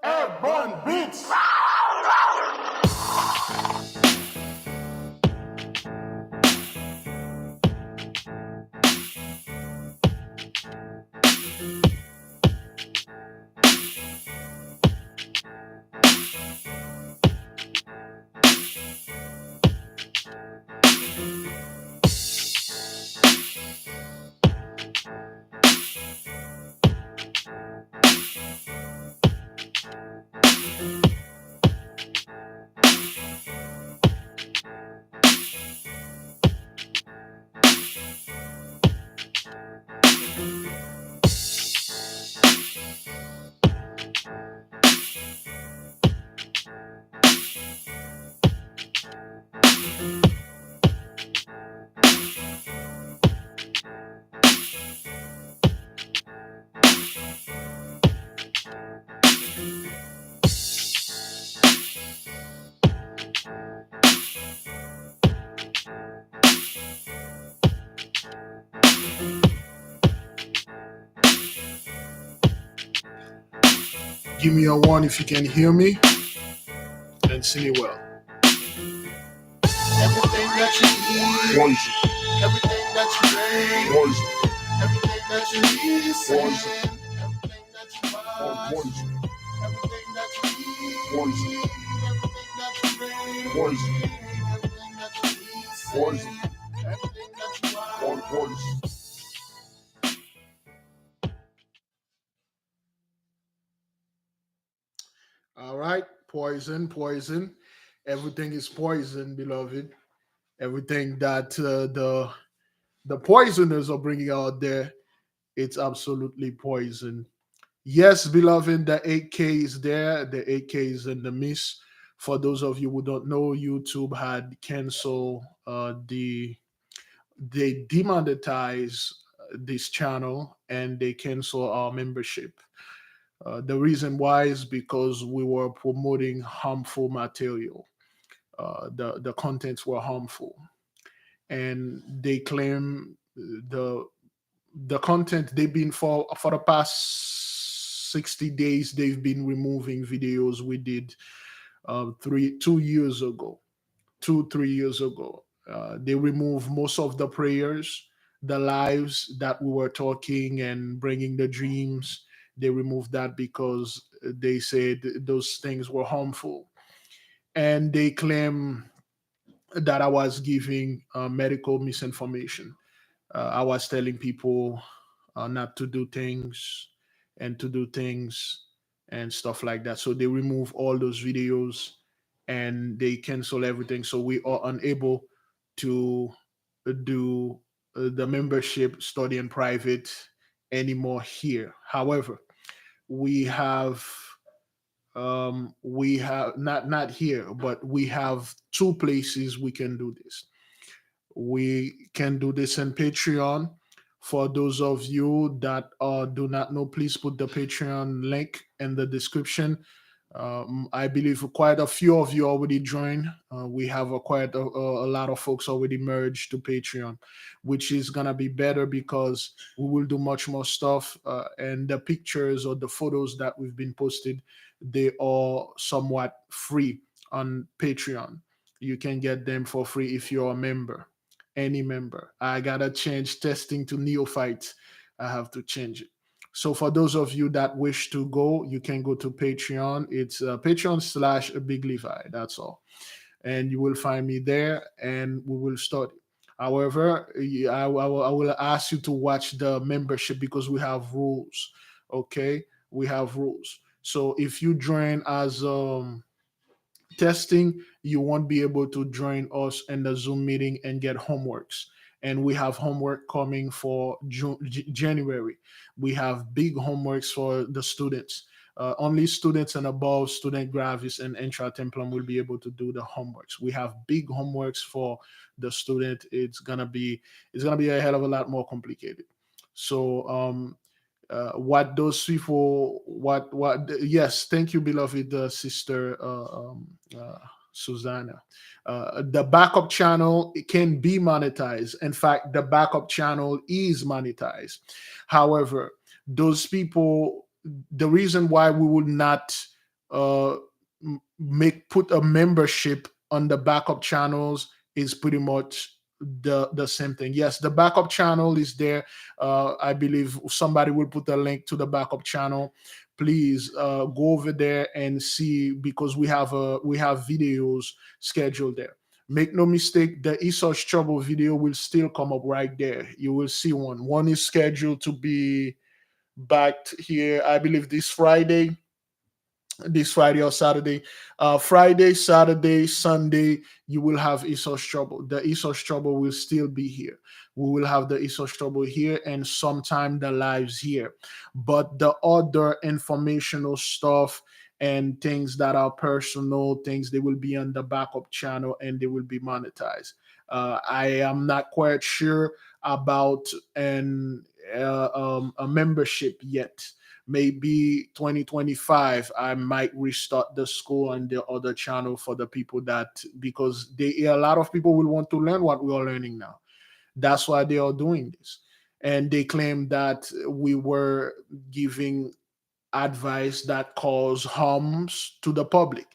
Urban Beats. Give me a one if you can hear me and see me well. Everything that you need, poison. Everything that you need, poison. Everything that you need, poison. Everything that you want, poison. Everything that you need, poison. Everything that you need, poison. Everything that you need, poison. Everything that you want, poison. All right, poison. Everything is poison, beloved. Everything that the poisoners are bringing out there, it's absolutely poison. Yes, beloved, the 8K is there. The 8K is in the mist. For those of you who don't know, YouTube had canceled they demonetized this channel and they cancel our membership. The reason why is because we were promoting harmful material. The contents were harmful, and they claim the content they've been for the past 60 days they've been removing videos we did 2 years ago, 3 years ago. They removed most of the prayers, the lives that we were talking and bringing the dreams. They removed that because they said those things were harmful, and they claim that I was giving medical misinformation. I was telling people not to do things and to do things and stuff like that. So they remove all those videos and they cancel everything. So we are unable to do the membership study in private anymore here. However, we have not here, but we have two places we can do this. We can do this in Patreon. For those of you that do not know, please put the Patreon link in the description. I believe quite a few of you already joined. We have quite a lot of folks already merged to Patreon, which is gonna be better because we will do much more stuff. And the pictures or the photos that we've been posted, they are somewhat free on Patreon. You can get them for free if you're a member, any member. I gotta change testing to neophyte. I have to change it. So for those of you that wish to go, you can go to Patreon. It's Patreon/Big Levi. That's all, and you will find me there, and we will start it. However, I will ask you to watch the membership because we have rules. Okay, we have rules. So if you join as testing, you won't be able to join us in the Zoom meeting and get homeworks. And we have homework coming for January. We have big homeworks for the students. Only students and above, student gravis and intra templum will be able to do the homeworks. We have big homeworks for the student. It's gonna be a hell of a lot more complicated. So what those people, what yes, thank you, beloved sister Susanna. The backup channel, it can be monetized. In fact, the backup channel is monetized. However, those people, the reason why we would not uh, make put a membership on the backup channels is pretty much the same thing. Yes, the backup channel is there. I believe somebody will put a link to the backup channel. Please go over there and see, because we have videos scheduled there. Make no mistake, the Esau's Trouble video will still come up right there. You will see one. One is scheduled to be back here, I believe, this Friday or Saturday. Friday, Saturday, Sunday, you will have Esau's Trouble. The Esau's Trouble will still be here. We will have the Esau's Trouble here, and sometime the lives here. But the other informational stuff and things that are personal, things, they will be on the backup channel and they will be monetized. I am not quite sure about a membership yet. Maybe 2025 I might restart the school and the other channel for the people that, because a lot of people will want to learn what we are learning now. That's why they are doing this. And they claim that we were giving advice that cause harms to the public.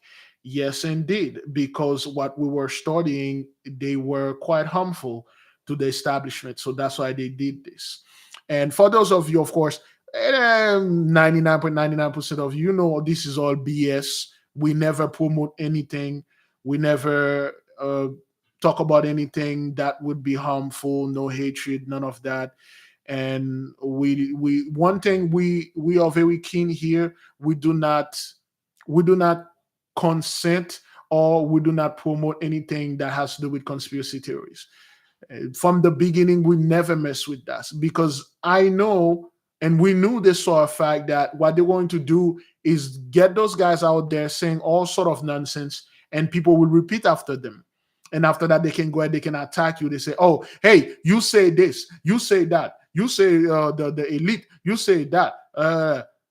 Yes, indeed, because what we were studying, they were quite harmful to the establishment. So that's why they did this. And for those of you, of course, 99.99% of you know this is all BS. We never promote anything. We never talk about anything that would be harmful. No hatred, none of that. And we one thing we are very keen here. We do not consent, or we do not promote anything that has to do with conspiracy theories. From the beginning, we never mess with that, because I know, and we knew this for a fact, that what they're going to do is get those guys out there saying all sort of nonsense, and people will repeat after them. And after that, they can go ahead, they can attack you. They say, "Oh, hey, you say this, you say that, you say the elite, you say that,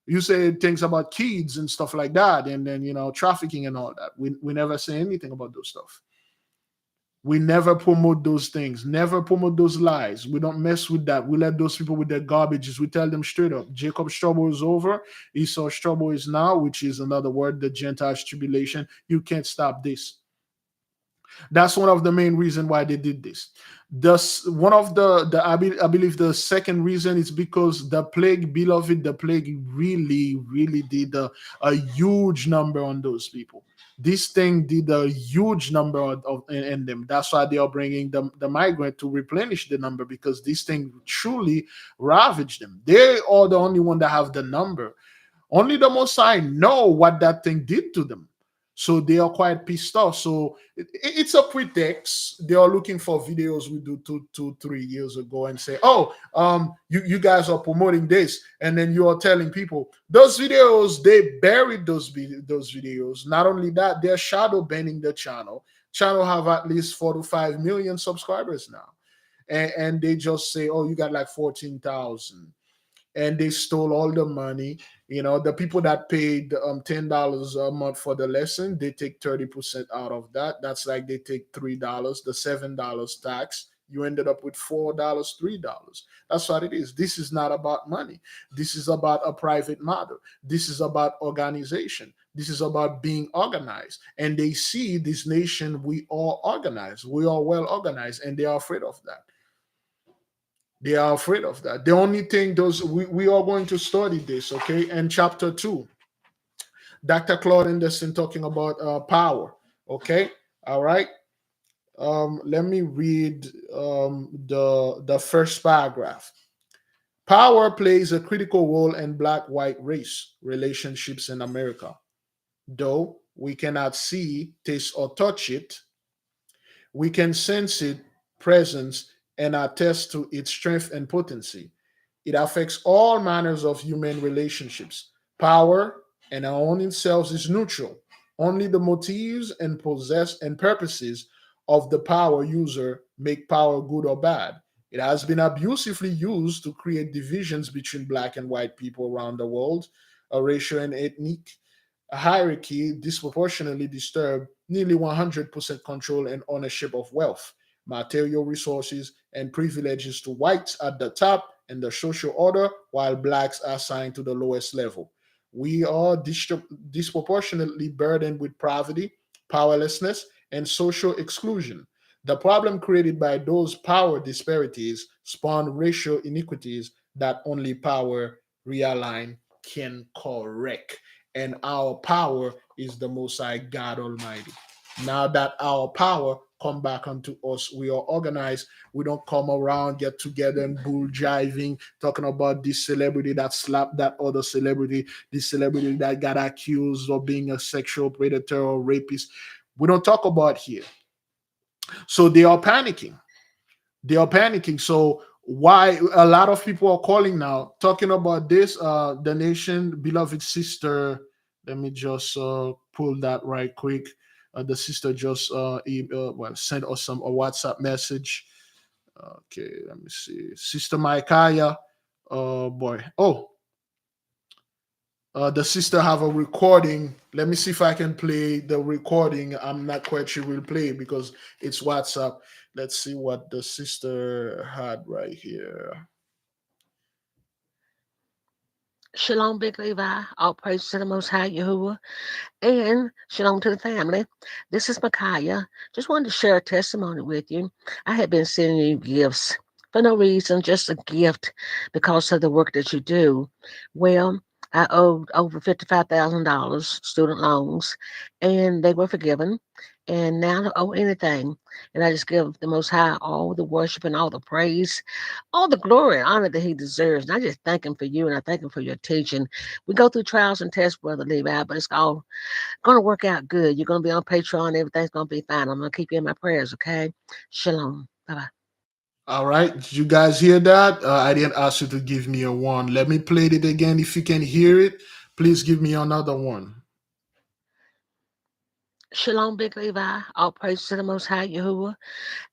you say things about kids and stuff like that, and then trafficking and all that." We never say anything about those stuff. We never promote those things, never promote those lies. We don't mess with that. We let those people with their garbages. We tell them straight up, Jacob's trouble is over. Esau's trouble is now, which is another word, the Gentiles tribulation. You can't stop this. That's one of the main reasons why they did this. One of the I believe the second reason is because the plague, beloved, the plague really, really did a huge number on those people. This thing did a huge number in them. That's why they are bringing the migrant to replenish the number, because this thing truly ravaged them. They are the only one that have the number. Only the Most High know what that thing did to them. So they are quite pissed off. So it's a pretext. They are looking for videos we do 2, 3 years ago and say, "Oh, you guys are promoting this," and then you are telling people those videos. They buried those videos. Not only that, they're shadow banning the channel. Channel have at least 4 to 5 million subscribers now, and they just say, "Oh, you got like 14,000." And they stole all the money. The people that paid $10 a month for the lesson, they take 30% out of that. That's like they take $3, the $7 tax. You ended up with $4, $3. That's what it is. This is not about money. This is about a private matter. This is about organization. This is about being organized. And they see this nation, we are organized. We are well organized, and they are afraid of that. They are afraid of that. The only thing we are going to study this, okay? And chapter 2, Dr. Claude Anderson talking about power, okay? All right. Let me read the first paragraph. Power plays a critical role in black-white race relationships in America. Though we cannot see, taste, or touch it, we can sense its presence and attest to its strength and potency. It affects all manners of human relationships. Power and our own itself is neutral. Only the motives and purposes of the power user make power good or bad. It has been abusively used to create divisions between black and white people around the world. A racial and ethnic hierarchy disproportionately disturbed nearly 100% control and ownership of wealth, material resources, and privileges to whites at the top in the social order, while blacks are assigned to the lowest level. We are disproportionately burdened with poverty, powerlessness, and social exclusion. The problem created by those power disparities spawn racial inequities that only power realign can correct. And our power is the Most High God Almighty. Now that our power come back unto us, we are organized. We don't come around, get together and bull jiving, talking about this celebrity that slapped that other celebrity, this celebrity that got accused of being a sexual predator or rapist. We don't talk about here. So they are panicking. They are panicking. So why a lot of people are calling now, talking about this, the nation, beloved sister. Let me just pull that right quick. The sister just sent us a WhatsApp message. Okay, let me see. Sister Micaiah. Oh boy. Oh, the sister have a recording. Let me see if I can play the recording. I'm not quite sure we'll play because it's WhatsApp. Let's see what the sister had right here. Shalom, Big Levi. All praise to the Most High Yahuwah. And shalom to the family. This is Micaiah. Just wanted to share a testimony with you. I had been sending you gifts for no reason, just a gift because of the work that you do. Well, I owed over $55,000 student loans, and they were forgiven. And now I don't owe anything. And I just give the Most High all the worship and all the praise, all the glory and honor that He deserves. And I just thank Him for you, and I thank Him for your teaching. We go through trials and tests, Brother Levi, but it's all gonna work out good. You're gonna be on Patreon. Everything's gonna be fine. I'm gonna keep you in my prayers. Okay. Shalom. Bye bye. All right. Did you guys hear that? I didn't ask you to give me a one. Let me play it again. If you can hear it, please give me another one. Shalom, Big Levi. All praise to the Most High Yahuwah.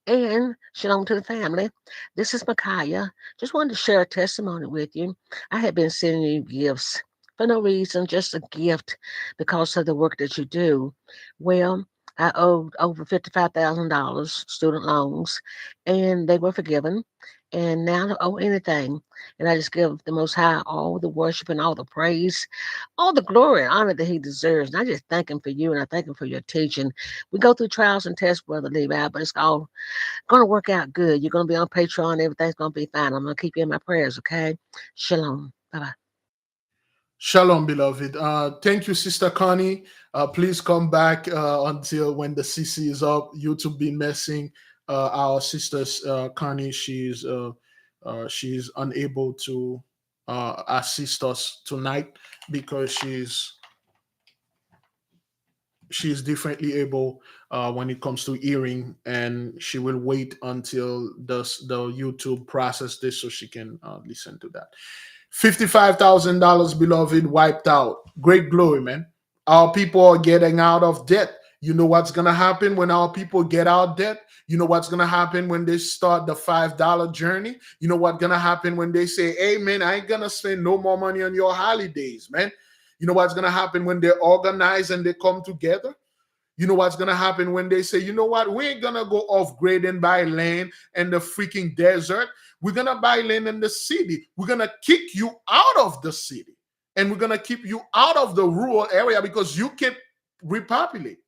And shalom to the family. This is Micaiah. Just wanted to share a testimony with you. I had been sending you gifts for no reason, just a gift because of the work that you do. Well, I owed over $55,000 student loans, and they were forgiven. And now I don't owe anything. And I just give the Most High all the worship and all the praise, all the glory and honor that He deserves. And I just thank Him for you, and I thank Him for your teaching. We go through trials and tests, Brother Levi, but it's all gonna work out good. You're gonna be on Patreon. Everything's gonna be fine. I'm gonna keep you in my prayers. Okay. Shalom. Bye bye. Shalom, beloved. Thank you, Sister Connie. Please come back until when the CC is up. YouTube been messing. Our sister Connie, she's unable to assist us tonight because she's differently able when it comes to hearing, and she will wait until the YouTube process this so she can listen to that. $55,000, beloved, wiped out. Great glory, man. Our people are getting out of debt. You know what's gonna happen when our people get out of debt? You know what's gonna happen when they start the $5 journey? You know what's gonna happen when they say, "Hey, man, I ain't gonna spend no more money on your holidays, man." You know what's gonna happen when they organize and they come together? You know what's gonna happen when they say, "You know what? We ain't gonna go off grid and buy land in the freaking desert. We're gonna buy land in the city. We're gonna kick you out of the city, and we're gonna keep you out of the rural area because you can repopulate."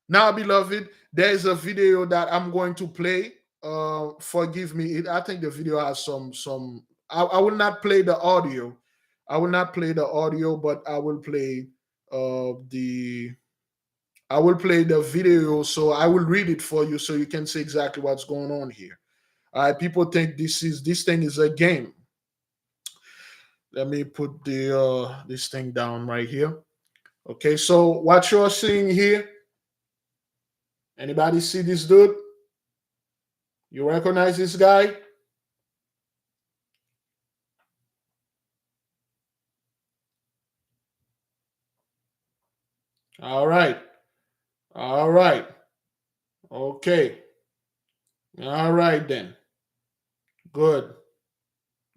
Now, beloved, there is a video that I'm going to play. Forgive me. I think the video has some. I will not play the audio. I will not play the audio, but the I will play the video, so I will read it for you so you can see exactly what's going on here. All right, people think this thing is a game. Let me put the this thing down right here. Okay, so what you're seeing here, anybody see this dude? You recognize this guy? All right. All right. Okay. All right then. Good.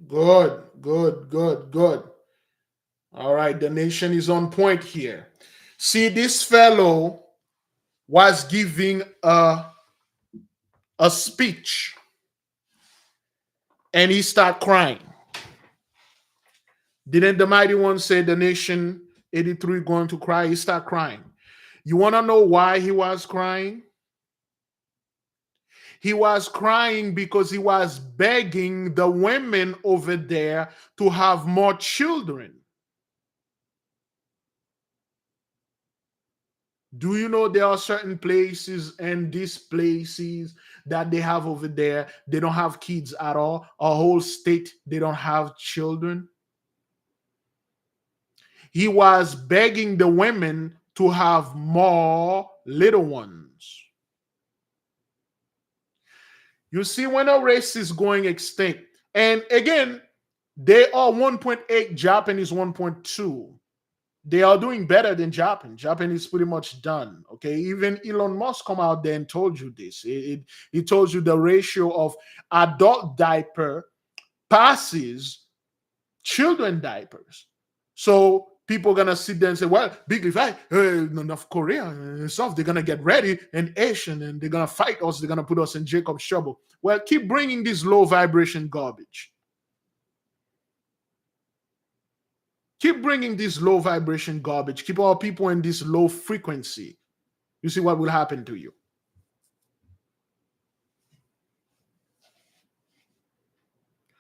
Good. Good. Good. Good. All right. The nation is on point here. See, this fellow was giving a speech and he started crying. Didn't the mighty one say the nation 83 going to cry? He started crying. You want to know why he was crying? He was crying because he was begging the women over there to have more children. Do you know there are certain places and these places that they have over there, they don't have kids at all? A whole state, they don't have children. He was begging the women to have more little ones. You see, when a race is going extinct, and again, they are 1.8, Japan is 1.2. They are doing better than Japan. Japan is pretty much done. Okay, even Elon Musk come out there and told you this. He told you the ratio of adult diaper passes children diapers. So people gonna sit there and say, "Well, big if North Korea and stuff, they're gonna get ready and Asian and they're gonna fight us. They're gonna put us in Jacob's trouble." Well, keep bringing this low vibration garbage. Keep bringing this low vibration garbage. Keep our people in this low frequency. You see what will happen to you.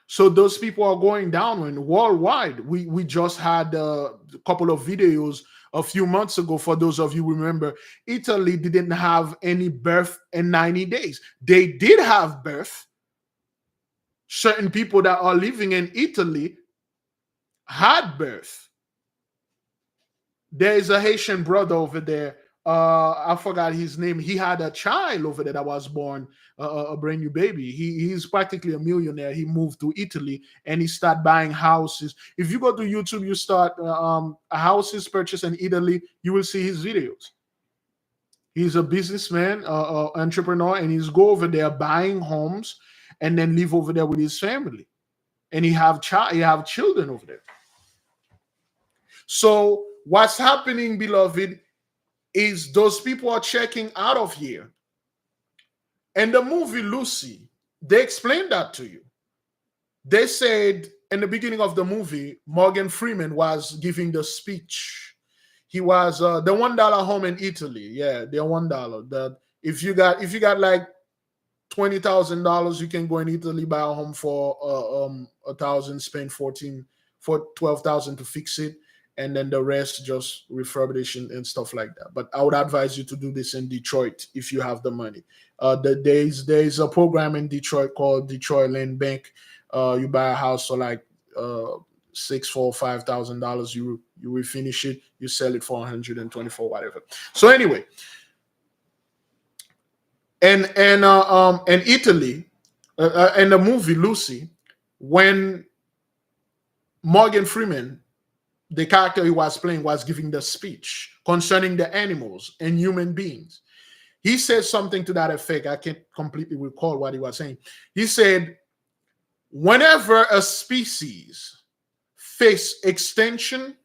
So those people are going down and worldwide. We just had a couple of videos a few months ago. For those of you who remember, Italy didn't have any birth in 90 days. They did have birth. Certain people that are living in Italy had birth. There is a Haitian brother over there. I forgot his name. He had a child over there that was born, a brand new baby. He's practically a millionaire. He moved to Italy and he started buying houses. If you go to YouTube, you start houses purchased in Italy, you will see his videos. He's a businessman, entrepreneur, and he's go over there buying homes and then live over there with his family. And he have children over there. So what's happening, beloved, is those people are checking out of here. And the movie Lucy, they explained that to you. They said in the beginning of the movie, Morgan Freeman was giving the speech. He was the $1 home in Italy. Yeah, they're $1. That if you got like $20,000, you can go in Italy, buy a home for $1,000, spend 12,000 to fix it, and then the rest just refurbishing and stuff like that. But I would advise you to do this in Detroit if you have the money. There's a program in Detroit called Detroit Land Bank. You buy a house for like $5,000. You refinish it, you sell it for 124, whatever. So anyway, and Italy, in the movie Lucy, when Morgan Freeman, the character he was playing, was giving the speech concerning the animals and human beings, he said something to that effect. I can't completely recall what he was saying. He said, whenever a species face extinction,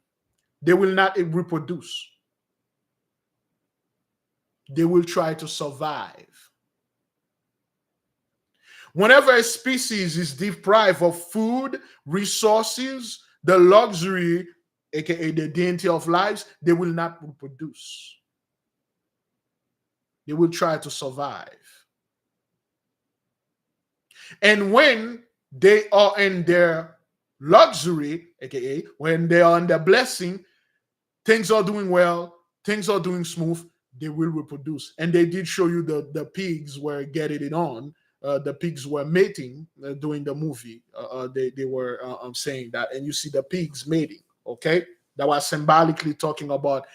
they will not reproduce. They will try to survive. Whenever a species is deprived of food, resources, the luxury, aka the dainty of lives, they will not reproduce. They will try to survive. And when they are in their luxury, aka when they are in their blessing, things are doing well, things are doing smooth, they will reproduce. And they did show you the pigs were getting it on. The pigs were mating during the movie. They were saying that, and you see the pigs mating. Okay, that was symbolically talking about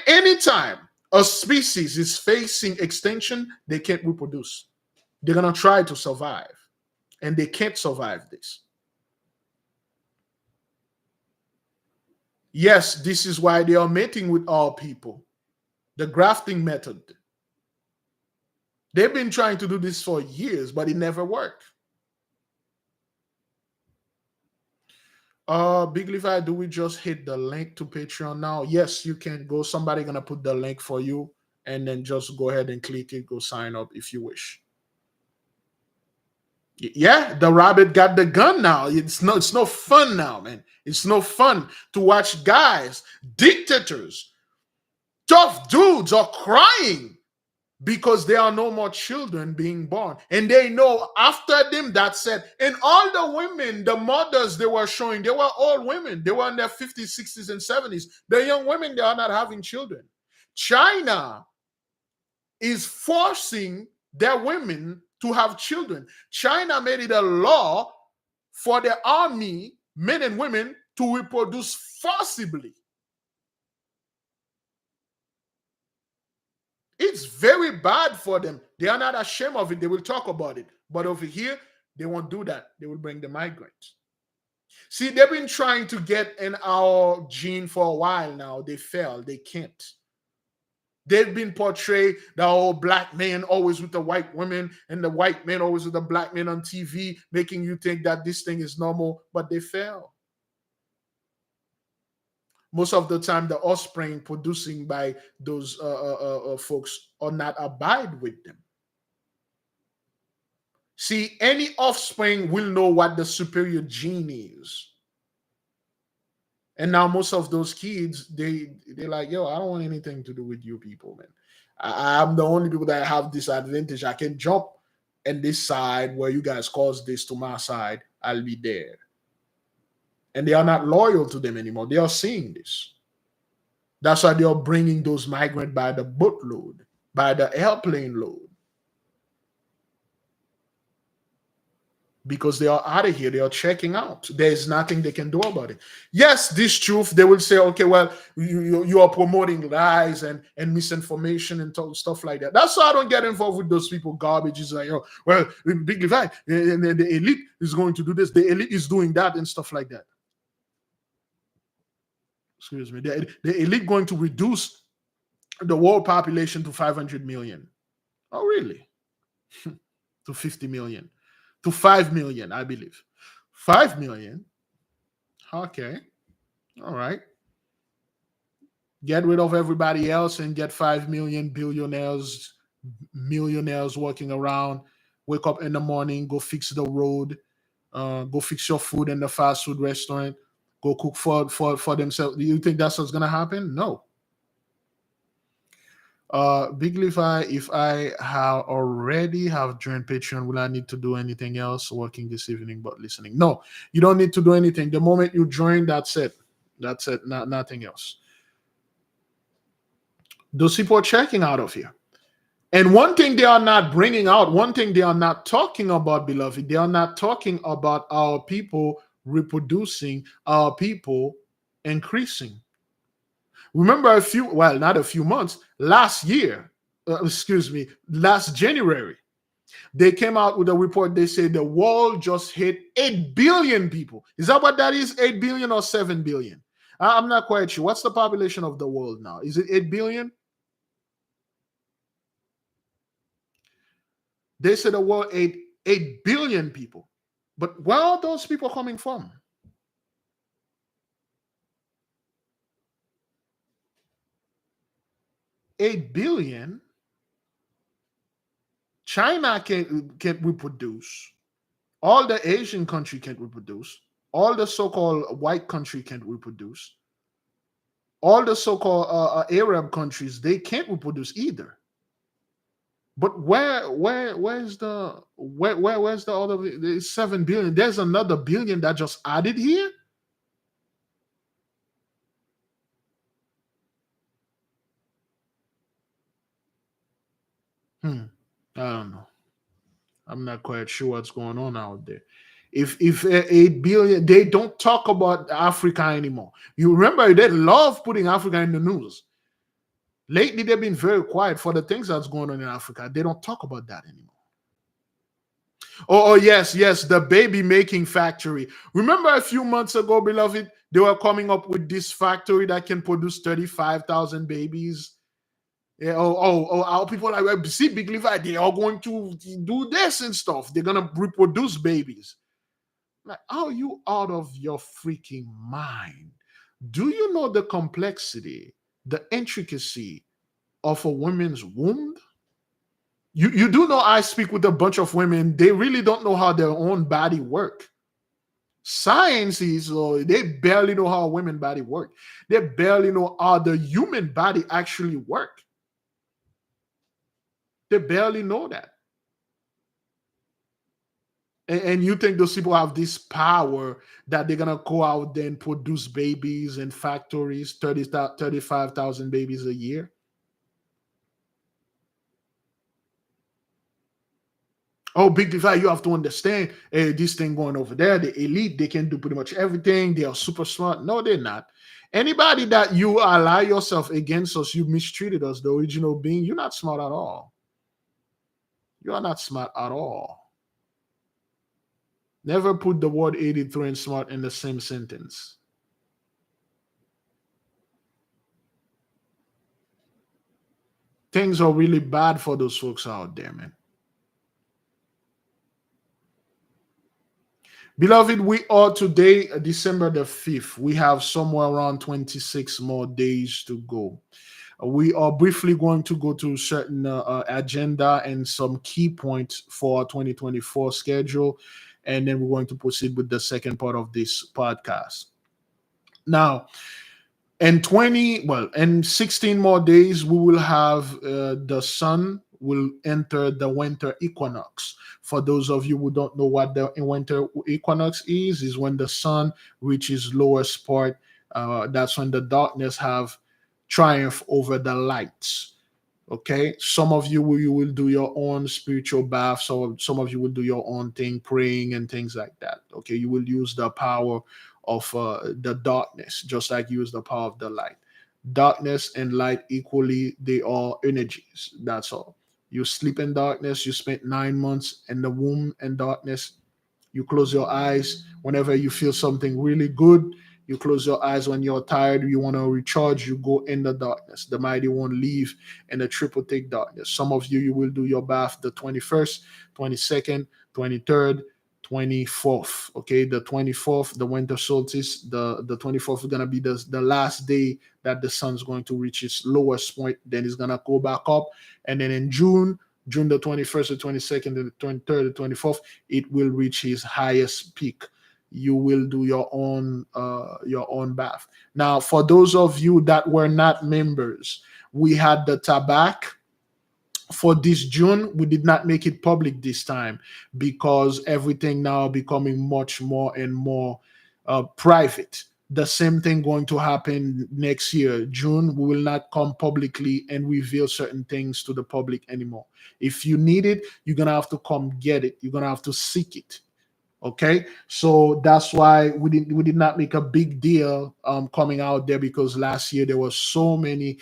anytime a species is facing extinction, they can't reproduce. They're gonna try to survive, and they can't survive this. Yes, this is why they are mating with all people. The grafting method. They've been trying to do this for years, but it never worked. Big Levi, do we just hit the link to Patreon now? Yes, you can go. Somebody gonna put the link for you, and then just go ahead and click it. Go sign up if you wish. Yeah, the rabbit got the gun now. It's no fun now, man. It's no fun to watch guys, dictators, tough dudes are crying because there are no more children being born. And they know after them, that's it. And all the women, the mothers they were showing, they were all women. They were in their 50s, 60s, and 70s. The young women, they are not having children. China is forcing their women to have children. China made it a law for their army, men and women, to reproduce forcibly. It's very bad for them. They are not ashamed of it. They will talk about it. But over here, they won't do that. They will bring the migrants. See, they've been trying to get in our gene for a while now. They failed. They can't. They've been portrayed the old black man always with the white women and the white man always with the black man on TV, making you think that this thing is normal, but they fail. Most of the time, the offspring producing by those folks are not abide with them. See, any offspring will know what the superior gene is. And now most of those kids, they're like, yo, I don't want anything to do with you people, man. I'm the only people that have this advantage. I can jump in this side where you guys cause this to my side. I'll be there. And they are not loyal to them anymore. They are seeing this. That's why they are bringing those migrants by the boatload, by the airplane load. Because they are out of here, they are checking out. There is nothing they can do about it. Yes, this truth, they will say, okay, well, you are promoting lies and misinformation and stuff like that. That's why I don't get involved with those people. Garbage is like, oh, well, Big Levi, and the elite is going to do this. The elite is doing that and stuff like that. Excuse me. The elite going to reduce the world population to 500 million. Oh, really? To 50 million. To 5 million, I believe. 5 million. Okay. All right. Get rid of everybody else and get 5 million billionaires, millionaires walking around. Wake up in the morning, go fix the road, go fix your food in the fast food restaurant, go cook for themselves. Do you think that's what's going to happen? No. Big Levi, if I have already have joined Patreon, will I need to do anything else working this evening but listening? No, you don't need to do anything. The moment you join, that's it. That's it. Nothing else. Those people are checking out of here. And one thing they are not bringing out, one thing they are not talking about, beloved, they are not talking about our people reproducing, our people increasing. Remember not a few months, last January, they came out with a report. They said the world just hit 8 billion people. Is that what that is? 8 billion or 7 billion? I'm not quite sure. What's the population of the world now? Is it 8 billion? They said the world ate 8 billion people. But where are those people coming from? $8 billion. China can't reproduce. All the Asian country can't reproduce. All the so-called white country can't reproduce. All the so-called Arab countries, they can't reproduce either. But where's the other? There's 7 billion. There's another billion that just added here. I don't know. I'm not quite sure what's going on out there. If 8 billion, they don't talk about Africa anymore. You remember they love putting Africa in the news. Lately, they've been very quiet for the things that's going on in Africa. They don't talk about that anymore. Oh, yes, the baby making factory. Remember a few months ago, beloved, they were coming up with this factory that can produce 35,000 babies. Yeah, our people like, see, Big Levi, they are going to do this and stuff. They're going to reproduce babies. Like, are you out of your freaking mind? Do you know the complexity, the intricacy of a woman's womb? You do know I speak with a bunch of women. They really don't know how their own body work. Science is, they barely know how a woman body work. They barely know how the human body actually work. They barely know that. And you think those people have this power that they're gonna go out there and produce babies in factories, 35,000 babies a year? Oh, big divide. You have to understand, this thing going over there, the elite, they can do pretty much everything. They are super smart. No, they're not. Anybody that you ally yourself against us, you mistreated us, the original being, you're not smart at all. You are not smart at all. Never put the word 83 and smart in the same sentence. Things are really bad for those folks out there, man. Beloved, we are today, December the 5th. We have somewhere around 26 more days to go. We are briefly going to go to certain agenda and some key points for our 2024 schedule. And then we're going to proceed with the second part of this podcast. Now, in 16 more days, we will have the sun will enter the winter equinox. For those of you who don't know what the winter equinox is when the sun reaches lowest part. That's when the darkness have triumph over the lights. Okay, some of you will do your own spiritual bath. So some of you will do your own thing, praying and things like that. Okay, you will use the power of the darkness, just like you use the power of the light. Darkness and light equally, they are energies. That's all. You sleep in darkness. You spent 9 months in the womb in darkness. You close your eyes whenever you feel something really good. You close your eyes when you're tired, you want to recharge, you go in the darkness. The mighty won't leave in the triple thick darkness. Some of you, you will do your bath the 21st, 22nd, 23rd, 24th. Okay, the 24th, the winter solstice, the 24th is going to be the last day that the sun's going to reach its lowest point. Then it's going to go back up. And then in June the 21st, the 22nd, the 23rd, the 24th, it will reach its highest peak. You will do your own bath. Now, for those of you that were not members, we had the tabak for this June. We did not make it public this time because everything now becoming much more and more private. The same thing going to happen next year, June. We will not come publicly and reveal certain things to the public anymore. If you need it, you're gonna have to come get it. You're gonna have to seek it. Okay, so that's why we did not make a big deal coming out there, because last year there were so many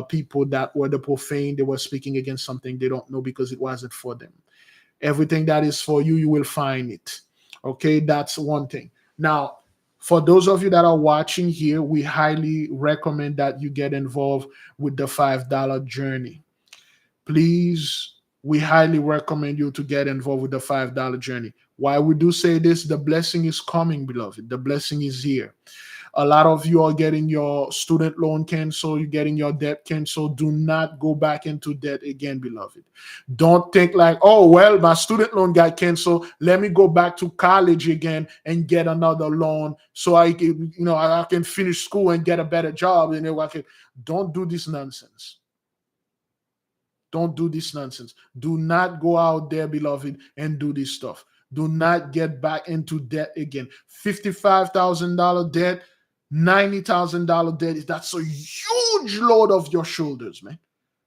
people that were the profane. They were speaking against something they don't know because it wasn't for them. Everything that is for you, you will find it. Okay, that's one thing. Now, for those of you that are watching here, we highly recommend that you get involved with the $5 journey. Please, we highly recommend you to get involved with the $5 journey. Why we do say this, the blessing is coming, beloved. The blessing is here. A lot of you are getting your student loan canceled, you're getting your debt canceled. Do not go back into debt again, beloved. Don't think like, oh, well, my student loan got canceled. Let me go back to college again and get another loan so I can, I can finish school and get a better job. Don't do this nonsense. Don't do this nonsense. Do not go out there, beloved, and do this stuff. Do not get back into debt again. $55,000 debt, $90,000 debt. That's a huge load off your shoulders, man.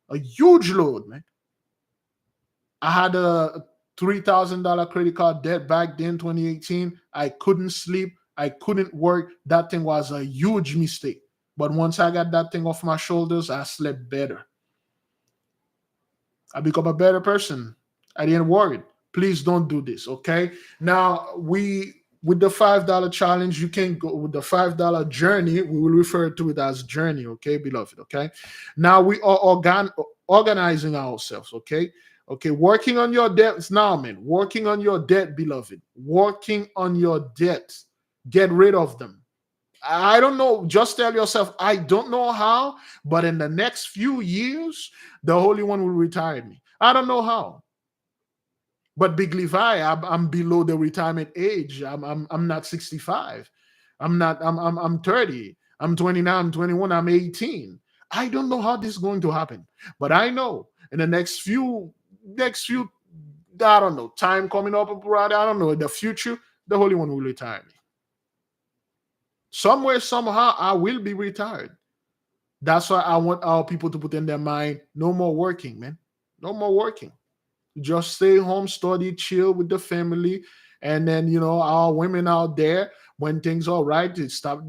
A huge load, man. I had a $3,000 credit card debt back then, 2018. I couldn't sleep. I couldn't work. That thing was a huge mistake. But once I got that thing off my shoulders, I slept better. I become a better person. I didn't worry. Please don't do this, okay? Now, with the $5 challenge, you can go with the $5 journey. We will refer to it as journey, okay, beloved, okay? Now we are organizing ourselves, okay? Okay, working on your debts now, man. Working on your debt, beloved. Working on your debt. Get rid of them. I don't know. Just tell yourself, I don't know how, but in the next few years, the Holy One will retire me. I don't know how. But Big Levi, I'm below the retirement age. I'm not 65. I'm 30. I'm 29, I'm 21, I'm 18. I don't know how this is going to happen. But I know in the next few I don't know, time coming up around, I don't know, in the future, the Holy One will retire me. Somewhere, somehow, I will be retired. That's why I want our people to put in their mind, no more working, man. No more working. Just stay home, study, chill with the family. And then, our women out there, when things are right, they stop,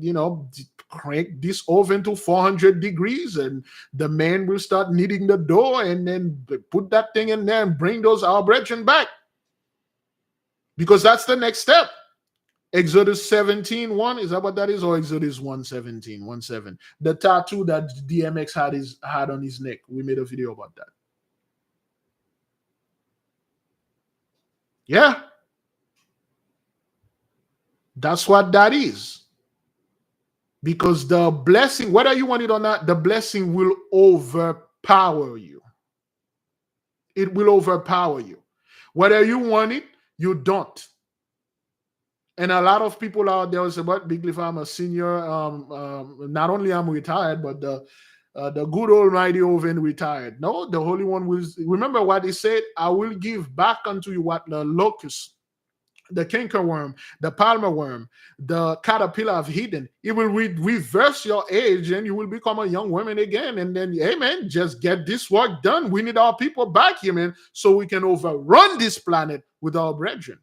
crank this oven to 400 degrees, and the man will start kneading the dough, and then put that thing in there and bring those our brethren back. Because that's the next step. Exodus 17:1, is that what that is? Or Exodus 1:17, 1:7. The tattoo that DMX had on his neck. We made a video about that. Yeah. That's what that is. Because the blessing, whether you want it or not, the blessing will overpower you. It will overpower you. Whether you want it, you don't. And a lot of people out there will say, but Big Leaf, I'm a senior. Not only I'm retired, but the good almighty oven retired. No, the Holy One will. Remember what he said? I will give back unto you what the locust, the cankerworm, the palmer worm, the caterpillar have hidden. It will reverse your age, and you will become a young woman again. And then, hey man, just get this work done. We need our people back here, man, so we can overrun this planet with our brethren.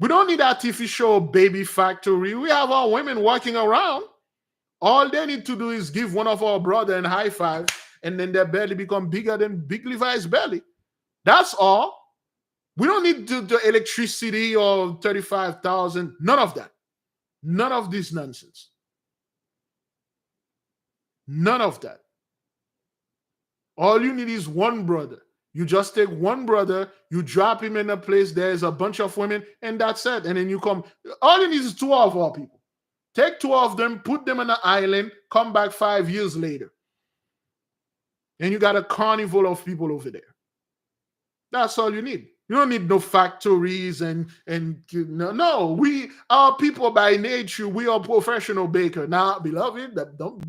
We don't need artificial baby factory. We have our women walking around. All they need to do is give one of our brother a high five, and then their belly become bigger than Big Levi's belly. That's all. We don't need the electricity or 35,000. None of that. None of this nonsense. None of that. All you need is one brother. You just take one brother, you drop him in a place, there's a bunch of women, and that's it. And then you come. All you need is two of our people. Take two of them, put them on an island, come back 5 years later. And you got a carnival of people over there. That's all you need. You don't need no factories and no. We are people by nature. We are professional baker. Now, beloved, don't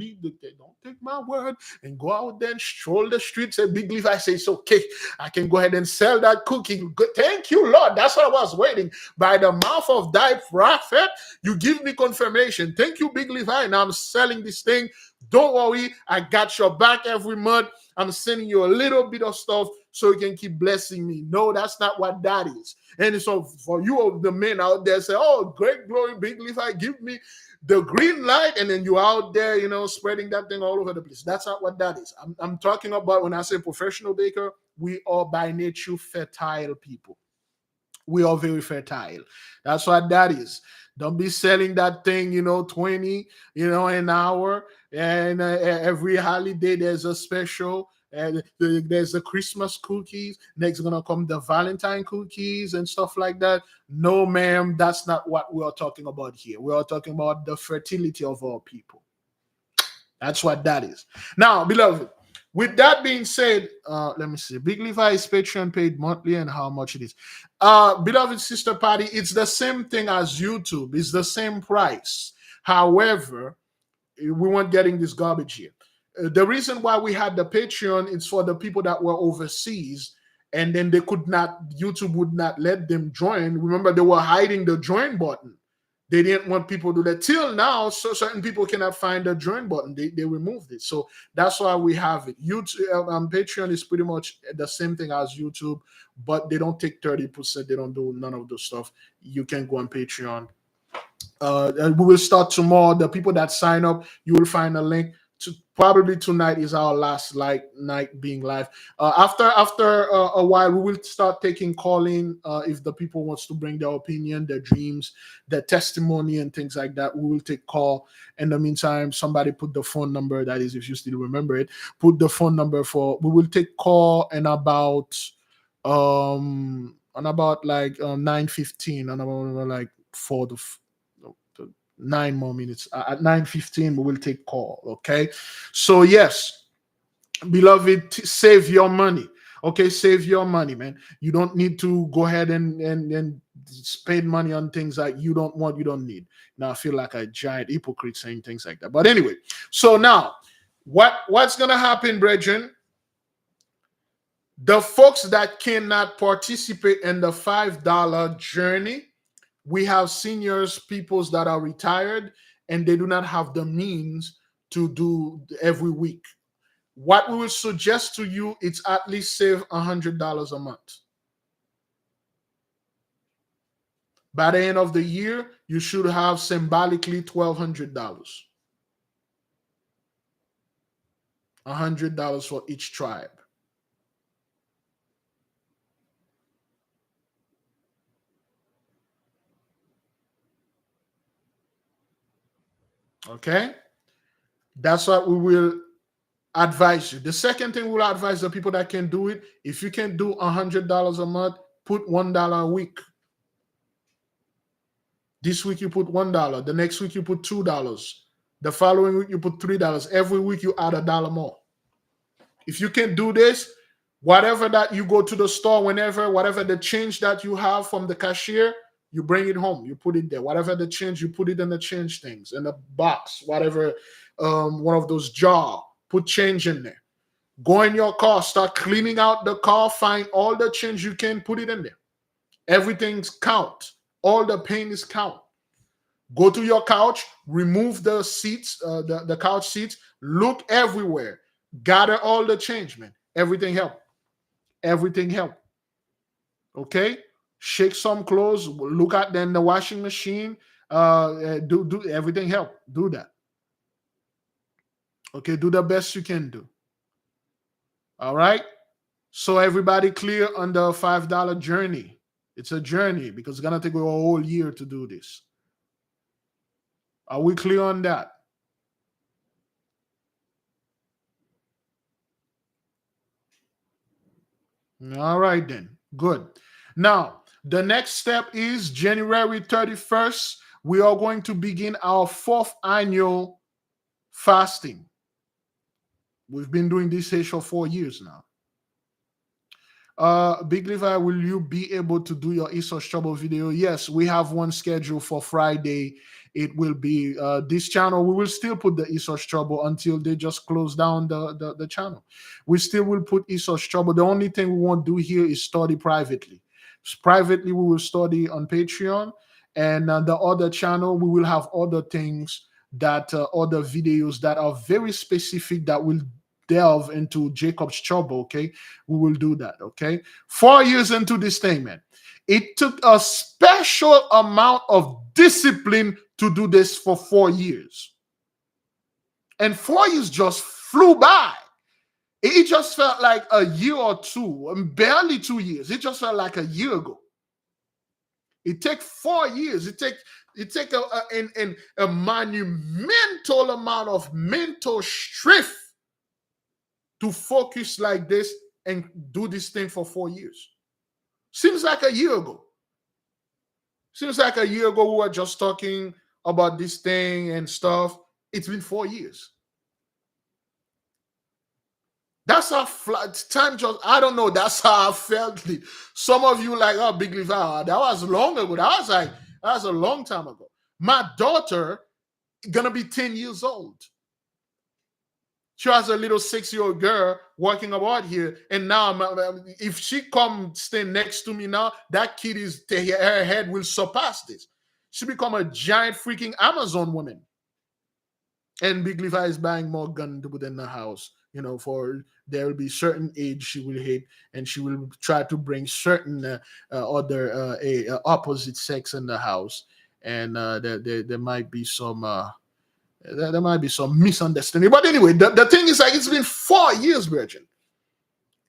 take my word and go out there and stroll the streets and Big Leaf. I say it's okay. I can go ahead and sell that cookie. Thank you, Lord. That's what I was waiting. By the mouth of thy prophet, you give me confirmation. Thank you, Big Levi. Now I'm selling this thing. Don't worry, I got your back every month. I'm sending you a little bit of stuff so you can keep blessing me. No, that's not what that is. And so for you, the men out there say, oh, great glory, Big Levi, give me the green light. And then you're out there, spreading that thing all over the place. That's not what that is. I'm talking about, when I say professional baker, we are by nature fertile people. We are very fertile. That's what that is. Don't be selling that thing, 20, an hour. And every holiday there's a special. And there's the Christmas cookies. Next gonna come the Valentine cookies and stuff like that. No, ma'am, that's not what we are talking about here. We are talking about the fertility of our people. That's what that is. Now, beloved, with that being said, let me see. Big Levi's Patreon paid monthly and how much it is. Beloved Sister Patty, it's the same thing as YouTube. It's the same price. However, we weren't getting this garbage here. The reason why we had the Patreon is for the people that were overseas, and then YouTube would not let them join. Remember, they were hiding the join button. They didn't want people to do that. Till now, so certain people cannot find the join button. They removed it. So that's why we have it. YouTube, Patreon is pretty much the same thing as YouTube, but they don't take 30%. They don't do none of the stuff. You can go on Patreon. And we will start tomorrow. The people that sign up, you will find a link Probably tonight is our last night being live. After a while, we will start taking calling. If the people wants to bring their opinion, their dreams, their testimony, and things like that, we will take call. In the meantime, somebody put the phone number. That is, if you still remember it, put the phone number for. We will take call in about like 9:15, and about like 9 more minutes. At 9:15, we will take call. Okay, so yes, beloved, save your money. Okay, save your money, man. You don't need to go ahead and spend money on things that you don't want, you don't need. Now I feel like a giant hypocrite saying things like that. But anyway, so now what's gonna happen, brethren? The folks that cannot participate in the $5 journey, we have seniors, peoples that are retired, and they do not have the means to do every week. What we will suggest to you is at least save $100 a month. By the end of the year, you should have symbolically $1,200. $100 for each tribe. Okay? That's what we will advise you. The second thing we'll advise the people that can do it, if you can do $100 a month, put $1 a week. This week you put $1. The next week you put $2. The following week you put $3. Every week you add $1 more. If you can do this, whatever that you go to the store, whatever the change that you have from the cashier, you bring it home. You put it there. Whatever the change, you put it in the change things, in the box, whatever, one of those jar. Put change in there. Go in your car, start cleaning out the car, find all the change you can, put it in there. Everything's count. All the pain is count. Go to your couch, remove the seats, the couch seats, look everywhere. Gather all the change, man. Everything help. Everything help. Okay? Shake some clothes, look at them in the washing machine. Do everything help. Do that. Okay, do the best you can do. All right? So everybody clear on the $5 journey. It's a journey because it's gonna take a whole year to do this. Are we clear on that? All right then. Good. Now, the next step is January 31st. We are going to begin our 4th annual fasting. We've been doing this for 4 years now. Big Levi, will you be able to do your Esau's Trouble video? Yes, we have one scheduled for Friday. It will be this channel. We will still put the Esau's Trouble until they just close down the channel. We still will put Esau's Trouble. The only thing we won't do here is study privately. Privately, we will study on Patreon. And the other channel, we will have other things that, other videos that are very specific that will delve into Jacob's trouble. Okay, we will do that. Okay, 4 years into this thing, man, it took a special amount of discipline to do this for 4 years, and 4 years just flew by. It just felt like a year or two, barely 2 years. It just felt like a year ago. It takes 4 years. It take a monumental amount of mental strength to focus like this and do this thing for 4 years. Seems like a year ago. Seems like a year ago we were just talking about this thing and stuff. It's been 4 years. That's how time just, I don't know, that's how I felt it. Some of you like, oh, Big Levi, that was long ago. That was a long time ago. My daughter gonna be 10 years old. She has a little 6-year-old girl walking about here, and now if she comes stand next to me now, that kid her head will surpass this. She become a giant freaking Amazon woman. And Big Levi is buying more gun to put in the house. You know, for there will be certain age she will hate, and she will try to bring certain other opposite sex in the house, and there might be some. There might be some misunderstanding. But anyway, the thing is, like, it's been 4 years, Virgin.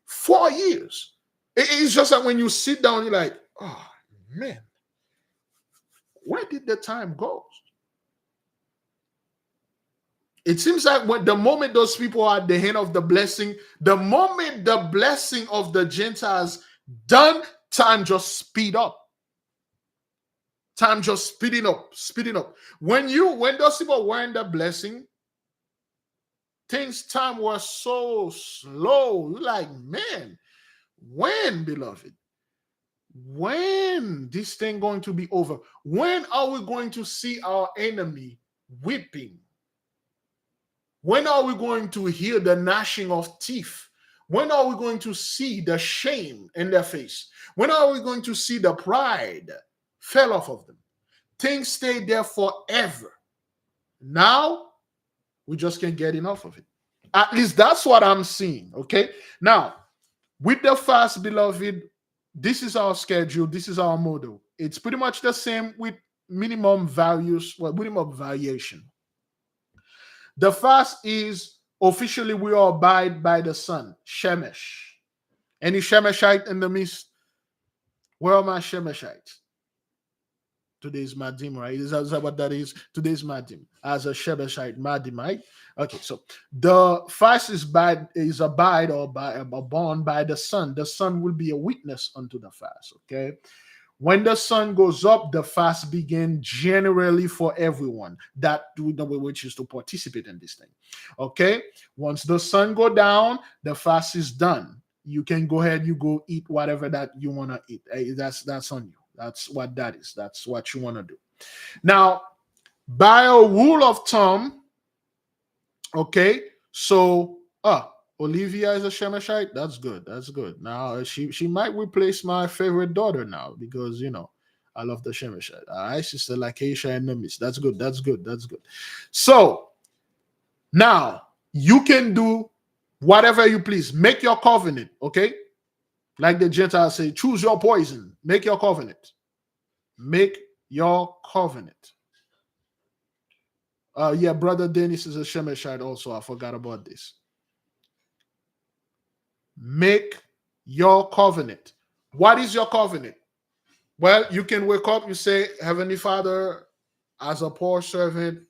4 years. It's just that when you sit down, you're like, oh, man, where did the time go? It seems like when the moment those people are at the hand of the blessing, the moment the blessing of the Gentiles done, time just speed up. Time just speeding up. When those people were in the blessing, time was so slow. Like, man, when, beloved? When this thing going to be over? When are we going to see our enemy weeping? When are we going to hear the gnashing of teeth? When are we going to see the shame in their face? When are we going to see the pride fell off of them? Things stay there forever. Now, we just can't get enough of it. At least that's what I'm seeing, okay? Now, with the fast, beloved, this is our schedule. This is our model. It's pretty much the same with minimum variation. The fast is officially we abide by the sun, Shemesh. Any Shemeshite in the midst? Where are my Shemeshites? Today's Madim, right? Is that what that is? Today's Madim. As a Shemeshite, Madim, right? Okay, so the fast is abide or born by the sun. The sun will be a witness unto the fast, okay? When the sun goes up, the fast begins generally for everyone that which is to participate in this thing. Okay. Once the sun go down, the fast is done. You can go ahead, you go eat whatever that you want to eat. That's on you. That's what that is. That's what you want to do. Now, by a rule of thumb, okay, so Olivia is a Shemeshite. That's good. That's good. Now she might replace my favorite daughter now because I love the Shemeshite. All right, Sister Lakeisha and Noms. That's good. That's good. That's good. So now you can do whatever you please. Make your covenant. Okay, like the Gentiles say, choose your poison. Make your covenant. Make your covenant. Yeah, Brother Dennis is a Shemeshite also. I forgot about this. Make your covenant. What is your covenant? Well, you can wake up, you say, Heavenly Father, as a poor servant,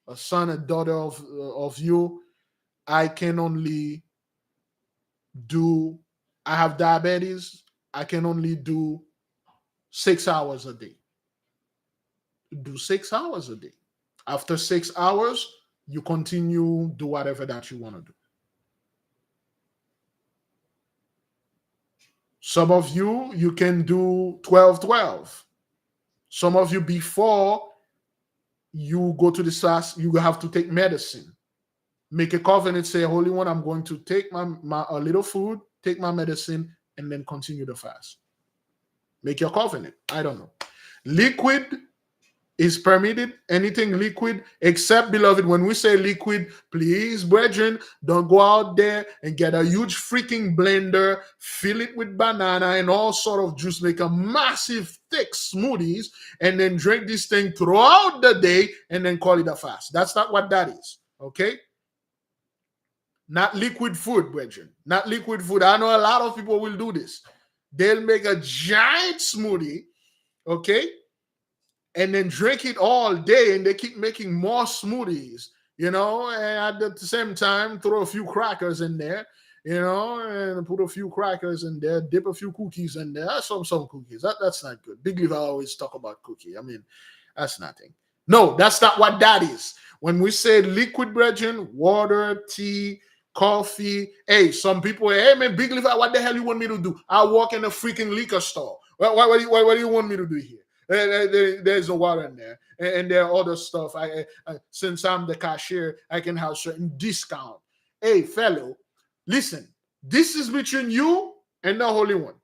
a son and daughter of you, I can only do, I have diabetes, I can only do 6 hours a day. Do 6 hours a day. After 6 hours, you continue, do whatever that you want to do. Some of you can do 12-12. Some of you, before you go to the fast, you have to take medicine. Make a covenant, say, Holy One, I'm going to take a little food, take my medicine, and then continue the fast. Make your covenant. I don't know. Liquid is permitted, anything liquid, except, beloved, when we say liquid, please, brethren, don't go out there and get a huge freaking blender, fill it with banana and all sort of juice, make a massive thick smoothies, and then drink this thing throughout the day and then call it a fast. That's not what that is, okay? Not liquid food, brethren. Not liquid food. I know a lot of people will do this. They'll make a giant smoothie, okay? And then drink it all day, and they keep making more smoothies, and at the same time, throw a few crackers in there, and put a few crackers in there, dip a few cookies in there. Some cookies. That's not good. Big Levi always talk about cookie. I mean, that's nothing. No, that's not what that is. When we say liquid, brethren, water, tea, coffee. Hey, some people, hey, man, Big Levi, what the hell you want me to do? I walk in a freaking liquor store. What do you want me to do here? There's no water in there, and there are other stuff. Since I'm the cashier, I can have certain discount. Hey, fellow, listen. This is between you and the Holy One.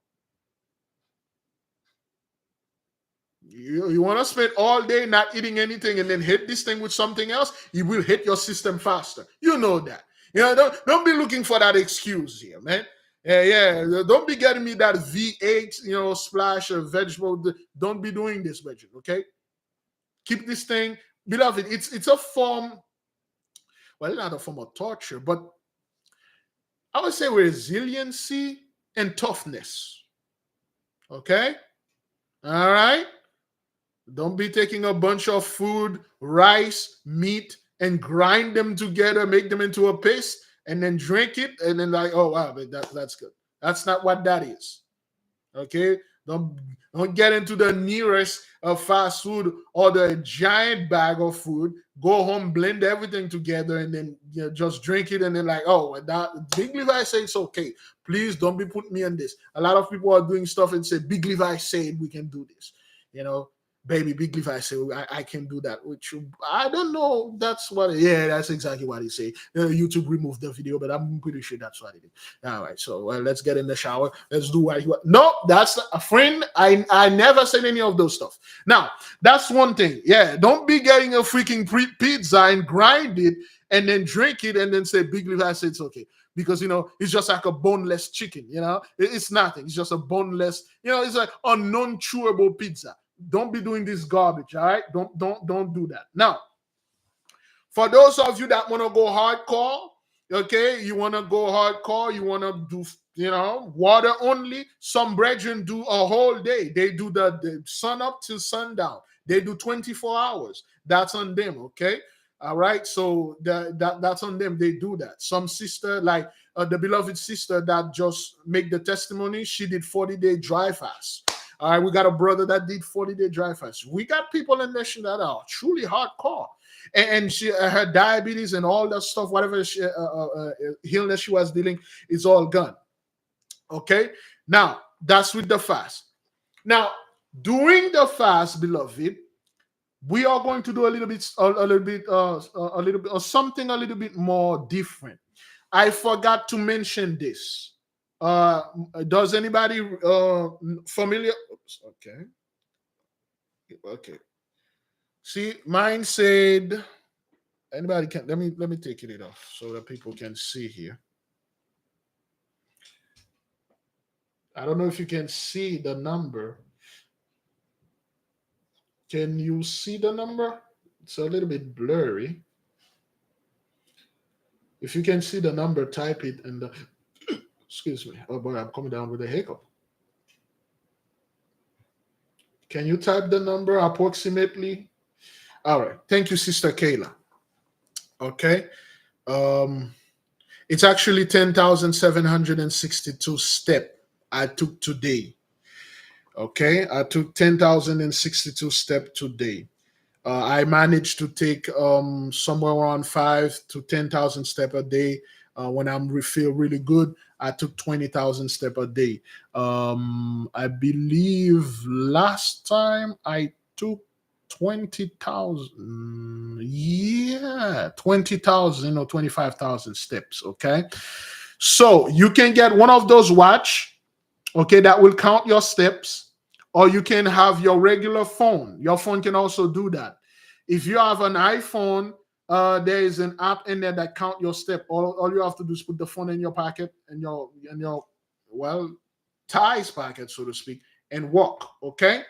You want to spend all day not eating anything and then hit this thing with something else? You will hit your system faster. You know that. Don't be looking for that excuse here, man. Yeah. Don't be getting me that V8, splash of vegetable. Don't be doing this, Bridget, okay? Keep this thing, beloved. It's a form well, not a form of torture, but I would say resiliency and toughness. Okay? All right? Don't be taking a bunch of food, rice, meat, and grind them together, make them into a paste, and then drink it, and then like, oh wow, that's good. That's not what that is. Okay, don't get into the nearest fast food or the giant bag of food. Go home, blend everything together, and then just drink it. And then like, oh, that Big Levi say it's okay. Please don't be putting me on this. A lot of people are doing stuff and say Big Levi said we can do this. You know, baby, Big Levi said I can do that. Which I don't know. That's what. Yeah, that's exactly what he said. YouTube removed the video, but I'm pretty sure that's what it is. All right, so let's get in the shower. Let's do what you want. No, that's a friend. I never said any of those stuff. Now, that's one thing. Yeah, don't be getting a freaking pizza and grind it and then drink it and then say Big Levi said it's okay. Because it's just like a boneless chicken. It's nothing. It's just a boneless. It's like a non-chewable pizza. Don't be doing this garbage. All right, don't do that. Now, for those of you that want to go hardcore, okay, you want to go hardcore, you want to do, water only. Some brethren do a whole day. They do the sun up till sundown. They do 24 hours. That's on them, okay? All right, so that's on them. They do that. Some sister, like the beloved sister that just make the testimony, she did 40-day dry fast. All right, we got a brother that did 40-day dry fast. We got people in nation that are truly hardcore. And she, her diabetes and all that stuff, whatever illness she was dealing, is all gone. Okay, now that's with the fast. Now, during the fast, beloved, we are going to do a little bit, something a little bit more different. I forgot to mention this. Does anybody familiar? Oops, okay. See, mine said. Anybody can let me take it off so that people can see here. I don't know if you can see the number. Can you see the number? It's a little bit blurry. If you can see the number, type it in the. Excuse me. Oh boy, I'm coming down with a hiccup. Can you type the number approximately? All right. Thank you, Sister Kayla. Okay. It's actually 10,762 steps I took today. Okay. I took 10,062 steps today. I managed to take somewhere around 5 to 10,000 steps a day. When I feel really good, I took 20,000 steps a day. I believe last time I took 20,000. Yeah, 20,000 or 25,000 steps. Okay. So you can get one of those watch, okay, that will count your steps, or you can have your regular phone. Your phone can also do that. If you have an iPhone, there is an app in there that count your step. All you have to do is put the phone in your pocket and your ties pocket, so to speak, and walk. Okay.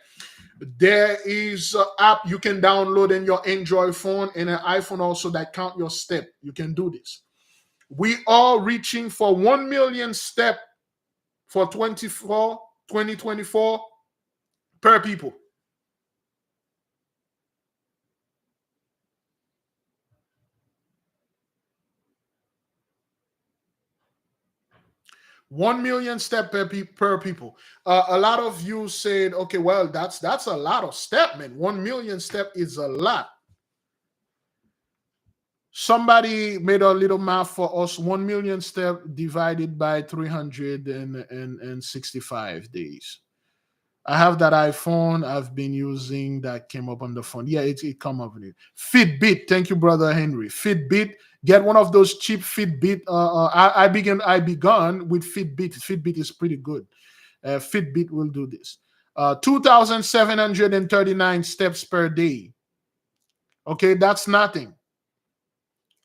There is an app you can download in your Android phone and an iPhone also that count your step. You can do this. We are reaching for 1 million step for 2024 per people. $1 million step per people. A lot of you said, okay, well, that's a lot of step, man. 1 million step is a lot. Somebody made a little math for us. 1 million step divided by 365 days. I have that iPhone I've been using that came up on the phone. Yeah, it come up with it. Fitbit. Thank you, brother Henry. Fitbit. Get one of those cheap Fitbit. I began with Fitbit. Fitbit is pretty good. Fitbit will do this. 2,739 steps per day. Okay, that's nothing.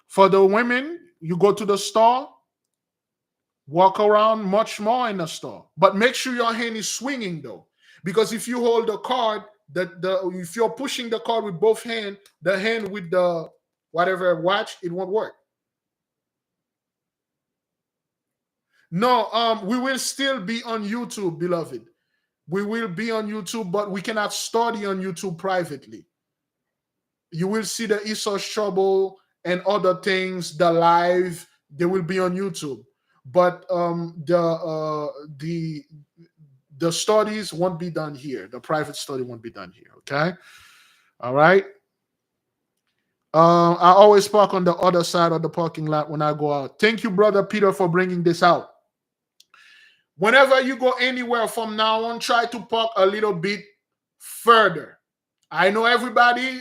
For the women, you go to the store, walk around much more in the store. But make sure your hand is swinging though. Because if you hold the card, if you're pushing the card with both hands, the hand with the whatever watch, it won't work. No, we will still be on YouTube, beloved. We will be on YouTube, but we cannot study on YouTube privately. You will see the Esau's Trouble and other things, the live, they will be on YouTube. But the studies won't be done here. The private study won't be done here. Okay. All right. I always park on the other side of the parking lot when I go out. Thank you, brother Peter, for bringing this out. Whenever you go anywhere from now on, try to park a little bit further. I know everybody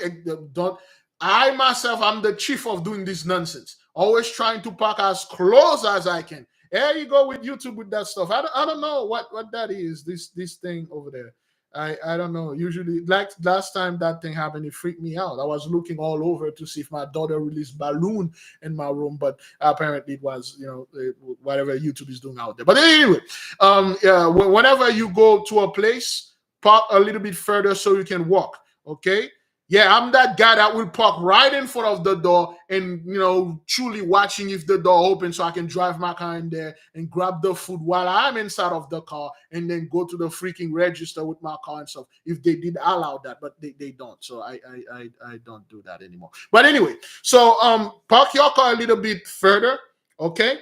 don't. I myself, I'm the chief of doing this nonsense. Always trying to park as close as I can. There you go with YouTube with that stuff. I don't know what that is. This thing over there. I don't know. Usually, like last time that thing happened, it freaked me out. I was looking all over to see if my daughter released balloon in my room, but apparently it was whatever YouTube is doing out there. But anyway, yeah, whenever you go to a place, park a little bit further so you can walk. Okay. Yeah, I'm that guy that will park right in front of the door and, truly watching if the door opens so I can drive my car in there and grab the food while I'm inside of the car and then go to the freaking register with my car and stuff. If they did allow that, but they don't. So I don't do that anymore. But anyway, so park your car a little bit further. Okay.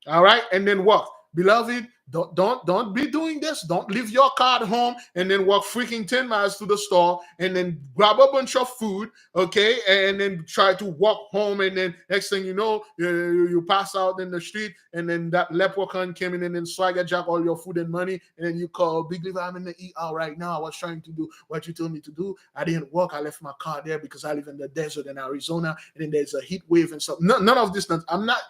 All right. And then walk. Beloved, don't be doing this. Don't leave your car at home and then walk freaking 10 miles to the store and then grab a bunch of food, okay, and then try to walk home, and then next thing you know, you pass out in the street, and then that leprechaun came in and then swagger jack all your food and money, and then you call Big Liver, I'm in the ER right now. I was trying to do what you told me to do. I didn't walk. I left my car there because I live in the desert in Arizona, and then there's a heat wave and stuff. None of this. I'm not.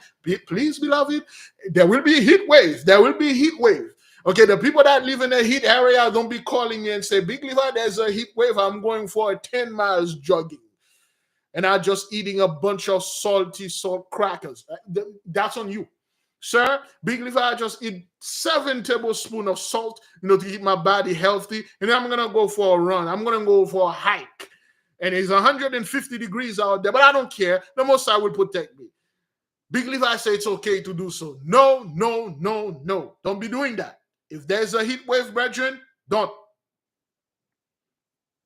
Please, beloved, there will be heat wave. There will be heat wave. Okay, the people that live in the heat area, don't be calling me and say, Big Liver, there's a heat wave. I'm going for a 10 miles jogging. And I'm just eating a bunch of salty salt crackers. That's on you. Sir, Big Liver, I just eat 7 tablespoons of salt, to keep my body healthy. And then I'm going to go for a run. I'm going to go for a hike. And it's 150 degrees out there, but I don't care. The Most High will protect me. Big Levi say it's okay to do so. No. Don't be doing that. If there's a heat wave, brethren, don't.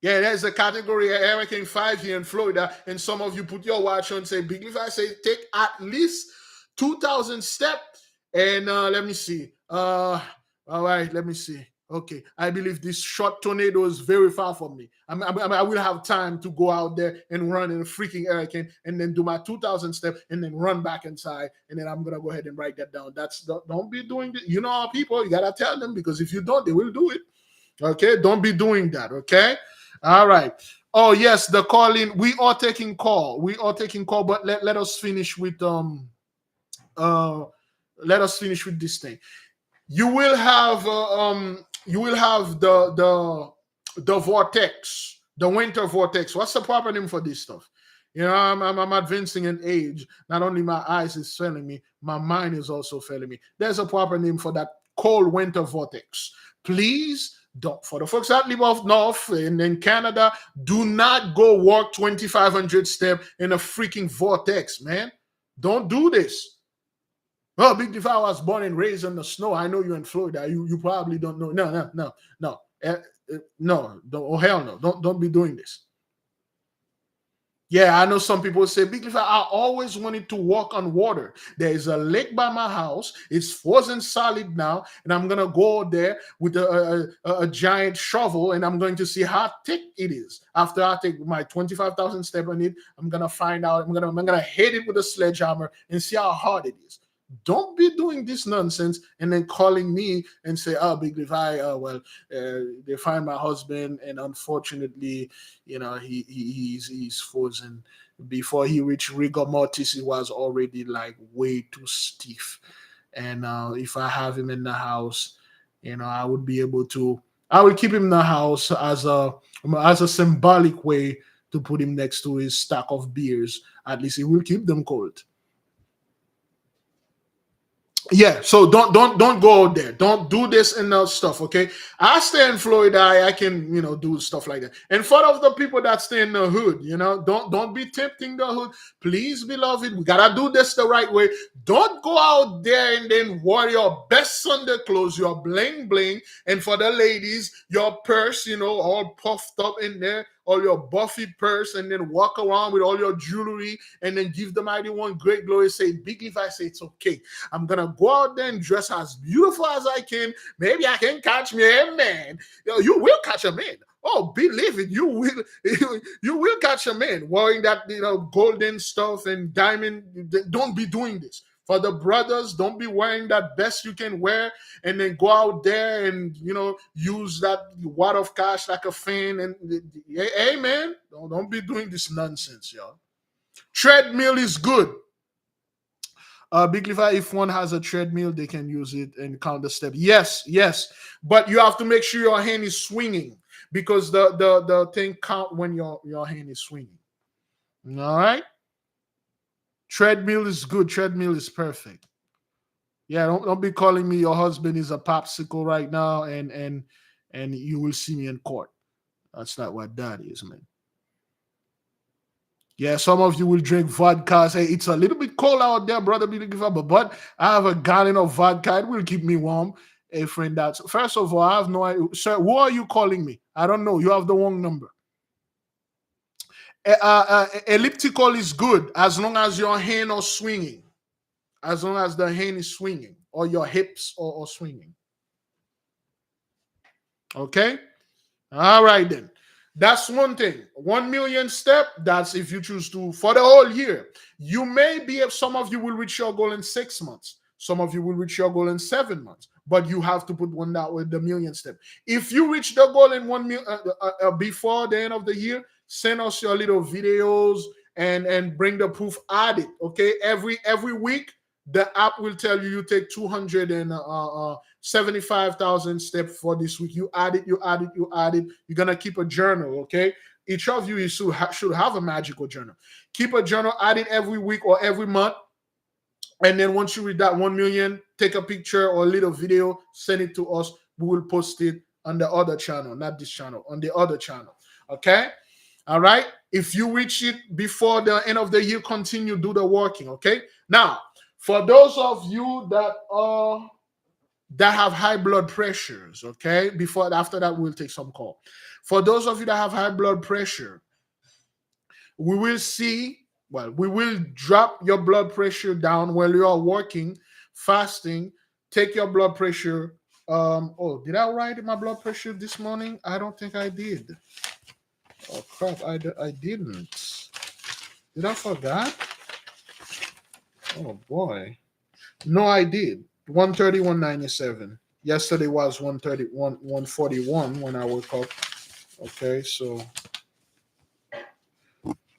Yeah, there's a category of Hurricane 5 here in Florida, and some of you put your watch on and say, Big Levi say take at least 2,000 steps. And let me see. All right, let me see. Okay, I believe this short tornado is very far from me. I will have time to go out there and run in a freaking hurricane and then do my 2,000 steps and then run back inside. And then I'm going to go ahead and write that down. Don't be doing this. You know our people, you got to tell them, because if you don't, they will do it. Okay, don't be doing that. Okay, all right. Oh, yes, the calling. We are taking call. But let us finish with this thing. You will have the vortex, the winter vortex. What's the proper name for this stuff? I'm advancing in age. Not only my eyes is failing me, my mind is also failing me. There's a proper name for that cold winter vortex. Please don't. For the folks that live up north and in Canada, do not go walk 2,500 steps in a freaking vortex, man. Don't do this. Oh, Big Diva was born and raised in the snow. I know you're in Florida. You probably don't know. No. No. Oh, hell no. Don't be doing this. Yeah, I know some people say, Big Diva, I always wanted to walk on water. There is a lake by my house. It's frozen solid now. And I'm going to go there with a giant shovel, and I'm going to see how thick it is. After I take my 25,000 steps on it, I'm going to find out. I'm going to hit it with a sledgehammer and see how hard it is. Don't be doing this nonsense and then calling me and say, oh, Big Levi, they find my husband, and unfortunately, he's frozen. Before he reached rigor mortis, he was already like way too stiff. And if I have him in the house, I would be able to. I will keep him in the house as a symbolic way to put him next to his stack of beers. At least it will keep them cold. Yeah, so don't go out there. Don't do this and that stuff. Okay, I stay in Florida. I can do stuff like that. And for of the people that stay in the hood, don't be tempting the hood. Please, beloved, we gotta do this the right way. Don't go out there and then wear your best Sunday clothes, your bling bling, and for the ladies, your purse, all puffed up in there, or your Buffy purse, and then walk around with all your jewelry, and then give the mighty one great glory. Say, Big Levi, say it's okay. I'm gonna go out there and dress as beautiful as I can. Maybe I can catch me a man. You will catch a man. Oh, believe it, you will. You will catch a man wearing that golden stuff and diamond. Don't be doing this. For the brothers, don't be wearing that best you can wear and then go out there and use that wad of cash like a fan. And hey man, don't be doing this nonsense, y'all. Treadmill is good. Big Levi, if one has a treadmill, they can use it and count the step. Yes, but you have to make sure your hand is swinging, because the thing count when your hand is swinging. All right. Treadmill is good. Treadmill is perfect. Yeah, don't be calling me your husband is a popsicle right now, and you will see me in court. That's not what that is, man. Yeah, some of you will drink vodka. Say it's a little bit cold out there, brother. But I have a gallon of vodka. It will keep me warm. A friend, that's first of all, I have no idea. Sir, who are you calling me? I don't know. You have the wrong number. Elliptical is good as long as your hand are swinging. As long as the hand is swinging, or your hips are swinging. Okay? All right then. That's one thing. 1 million step, that's if you choose to for the whole year. You may be, if some of you will reach your goal in 6 months. Some of you will reach your goal in 7 months. But you have to put one that with the million step. If you reach the goal in 1 million before the end of the year, send us your little videos and bring the proof. Add it. Okay. Every week, the app will tell you take 275,000 steps for this week. You add it. You're gonna keep a journal, okay? Each of you should have a magical journal. Keep a journal, add it every week or every month. And then once you read that 1 million, take a picture or a little video, send it to us. We will post it on the other channel, not this channel, on the other channel. Okay? All right. If you reach it before the end of the year, continue do the working. Okay. Now, for those of you that have high blood pressures, okay, after that we'll take some call. For those of you that have high blood pressure, we will drop your blood pressure down while you are working, fasting. Take your blood pressure. Did I write my blood pressure this morning? I don't think I did. Oh crap, I didn't. Did I forget? Oh boy. No, I did. 130, 197. Yesterday was 131, 141 when I woke up. Okay, so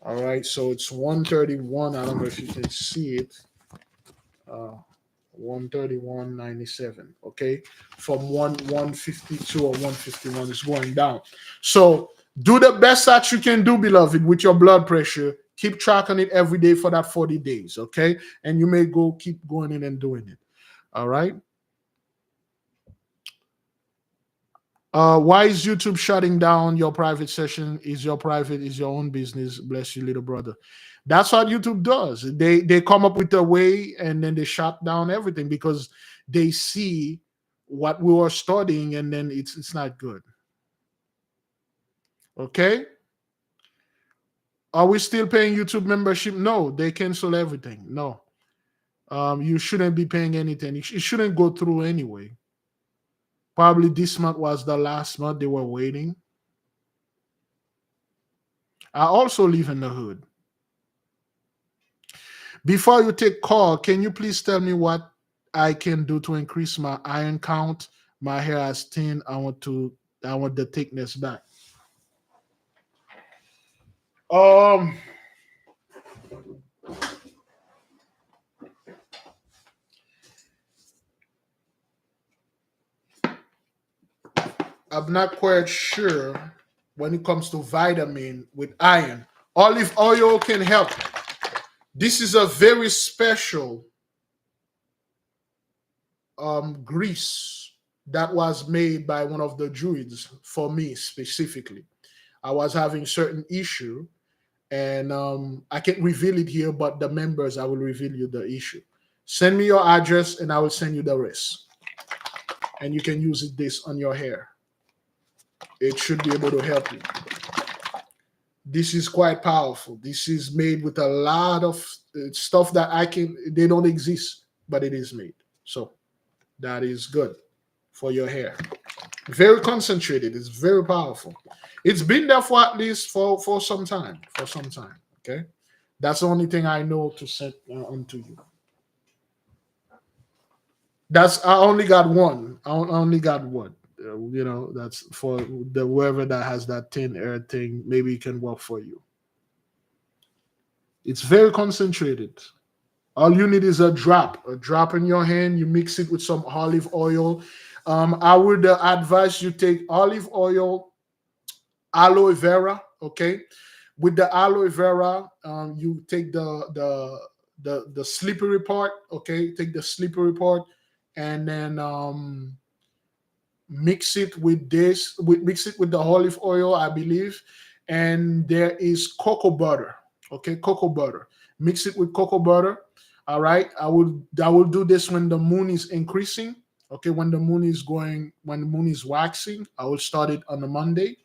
all right, so it's 131. I don't know if you can see it. 131.97. Okay, from 152 or 151 is going down. So do the best that you can do, beloved, with your blood pressure. Keep track on it every day for that 40 days. Okay, and you may keep going in and doing it. All right. Why is YouTube shutting down your private session? Is your own business? Bless you, little brother. That's what YouTube does. They come up with a way and then they shut down everything because they see what we were studying and then it's not good. Okay. Are we still paying YouTube membership? No, they cancel everything. No. You shouldn't be paying anything. It shouldn't go through anyway. Probably this month was the last month they were waiting. I also live in the hood. Before you take call, can you please tell me what I can do to increase my iron count? My hair has thin. I want the thickness back. I'm not quite sure when it comes to vitamin with iron. Olive oil can help. This is a very special grease that was made by one of the druids for me specifically. I was having certain issue, and I can't reveal it here, but the members, I will reveal you the issue. Send me your address, and I will send you the rest, and you can use this on your hair. It should be able to help you. This is quite powerful. This is made with a lot of stuff that they don't exist, but it is made. So that is good for your hair. Very concentrated. It's very powerful. It's been there for at least for some time. For some time. Okay. That's the only thing I know to send onto you. I only got one. I only got one. That's for the whoever that has that thin air thing. Maybe it can work for you. It's very concentrated. All you need is a drop in your hand. You mix it with some olive oil. I would advise you take olive oil, aloe vera. Okay, with the aloe vera, you take the slippery part. Okay, take the slippery part, and then mix it with mix it with the olive oil, I believe, and there is cocoa butter. Okay, cocoa butter. Mix it with cocoa butter. All right, I will do this when the moon is increasing. Okay, when the moon is waxing, I will start it on a Monday,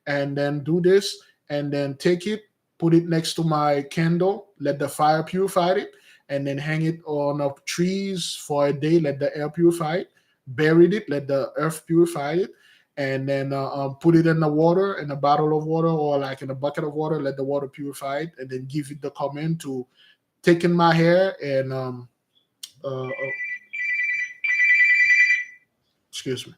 and then do this, and then take it, put it next to my candle, let the fire purify it, and then hang it on up trees for a day, let the air purify it, buried it, let the earth purify it, and then put it in the water, in a bottle of water, or like in a bucket of water, let the water purify it, and then give it the command to take in my hair and uh, uh, excuse me.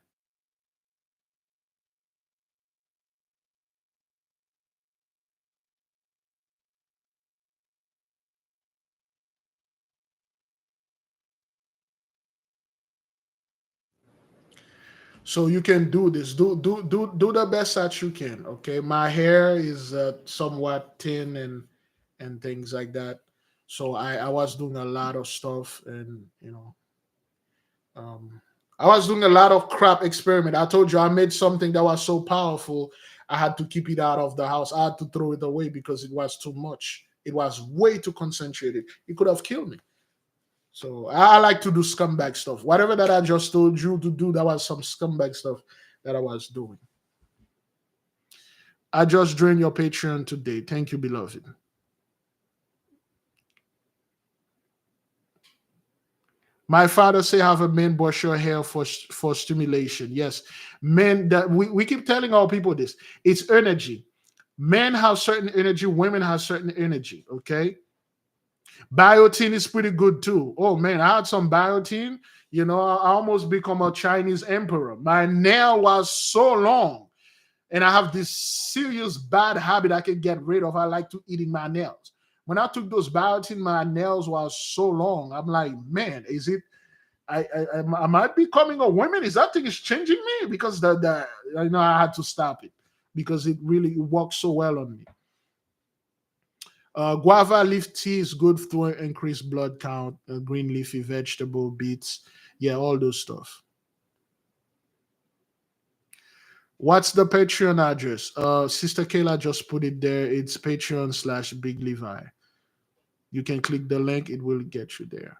So you can do this. Do the best that you can. Okay, my hair is somewhat thin and things like that. So I was doing a lot of stuff, and um, I was doing a lot of crap experiment. I told you I made something that was so powerful. I had to keep it out of the house. I had to throw it away because it was too much. It was way too concentrated. It could have killed me. So I like to do scumbag stuff. Whatever that I just told you to do, that was some scumbag stuff that I was doing. I just joined your Patreon today. Thank you, beloved. My father say have a man brush your hair for stimulation. Yes, men that we keep telling our people this. It's energy. Men have certain energy. Women have certain energy. Okay. Biotin is pretty good too. Oh man, I had some biotin. I almost become a Chinese emperor. My nail was so long, and I have this serious bad habit I can get rid of. I like to eating my nails. When I took those biotin, my nails was so long. I'm like, man, is it? Am I becoming a woman? Is that thing is changing me? Because I had to stop it because it really works so well on me. Guava leaf tea is good for increased blood count. Green leafy vegetable, beets, yeah, all those stuff. What's the Patreon address? Sister Kayla just put it there. It's Patreon/Big Levi. You can click the link, it will get you there.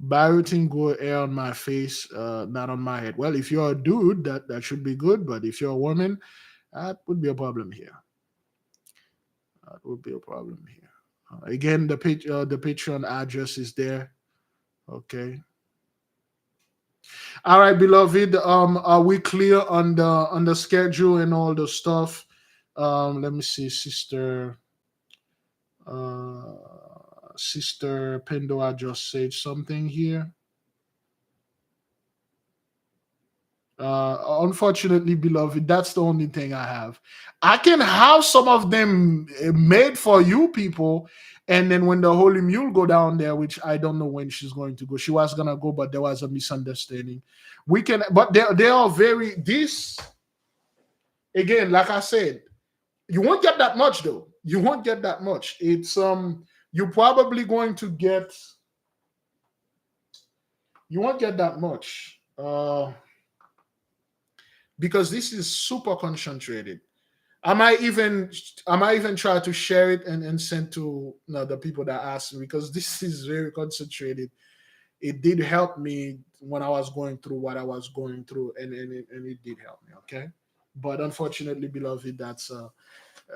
Biotin grow hair on my face, not on my head. Well, if you're a dude, that should be good, but if you're a woman, that would be a problem here. That would be a problem here. Again, the Patreon address is there. Okay. All right, beloved. Are we clear on the schedule and all the stuff? Let me see, uh, Sister Pandora just said something here. Unfortunately, beloved, that's the only thing I have. I can have some of them made for you people, and then when the Holy Mule go down there, which I don't know when she's going to go. She was gonna go, but there was a misunderstanding. We can, but they are very this again. Like I said, you won't get that much though. You won't get that much. It's you're probably going to get. You won't get that much. Because this is super concentrated. I might even try to share it and send to the people that ask me, because this is very concentrated. It did help me when I was going through what I was going through, and it did help me. Okay, but unfortunately, beloved, that's uh,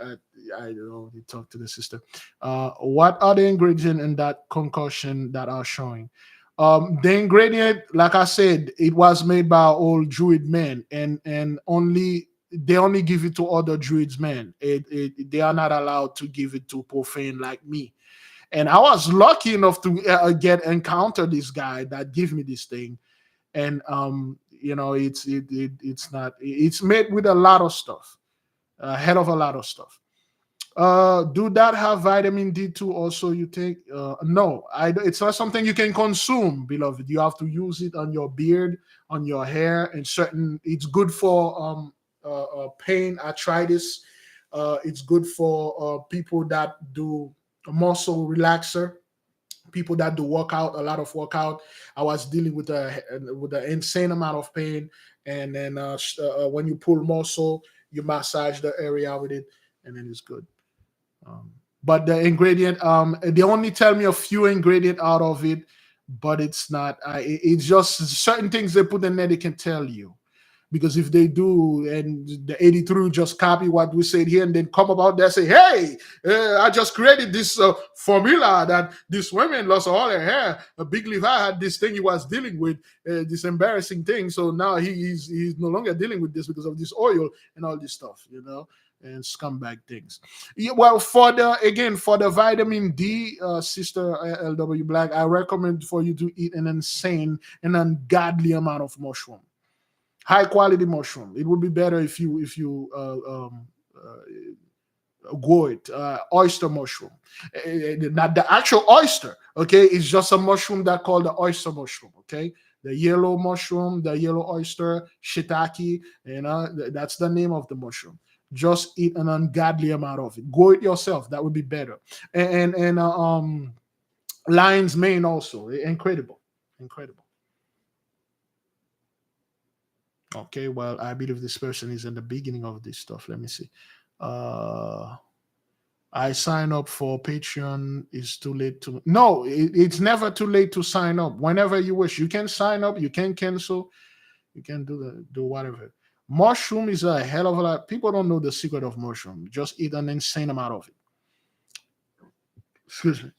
I don't know. You talk to the sister. What are the ingredients in that concoction that are showing? The ingredient, like I said, it was made by old Druid men, and only they only give it to other Druids men. They are not allowed to give it to profane like me. And I was lucky enough to get encounter this guy that give me this thing, and it's not, it's made with a lot of stuff, a hell of a lot of stuff. Do that have vitamin D2 also, you take? No, it's not something you can consume, beloved. You have to use it on your beard, on your hair, and certain. It's good for pain, arthritis. It's good for people that do muscle relaxer, people that do workout, a lot of workout. I was dealing with an insane amount of pain, and then when you pull muscle, you massage the area with it, and then it's good. Um, but the ingredient, they only tell me a few ingredient out of it, but it's not. It's just certain things they put in there they can tell you. Because if they do, and the 83 just copy what we said here, and then come about there say, "Hey, I just created this formula that these women lost all their hair. Big Levi had this thing he was dealing with, this embarrassing thing. So now he's no longer dealing with this because of this oil and all this stuff, and scumbag things." Yeah, well, for the vitamin D, sister LW Black, I recommend for you to eat an ungodly amount of mushroom, high quality mushroom. It would be better if you grow it, oyster mushroom. Not the actual oyster, okay? It's just a mushroom that called the oyster mushroom, okay? The yellow mushroom, the yellow oyster, shiitake, that's the name of the mushroom. Just eat an ungodly amount of it. Grow it yourself. That would be better. And lion's mane also, incredible, incredible. Okay, well, I believe this person is in the beginning of this stuff. Let me see. Uh, I sign up for Patreon. It's too late to. No, it's never too late to sign up. Whenever you wish, you can sign up. You can cancel. You can do whatever. Mushroom is a hell of a lot. People don't know the secret of mushroom. Just eat an insane amount of it. Excuse me.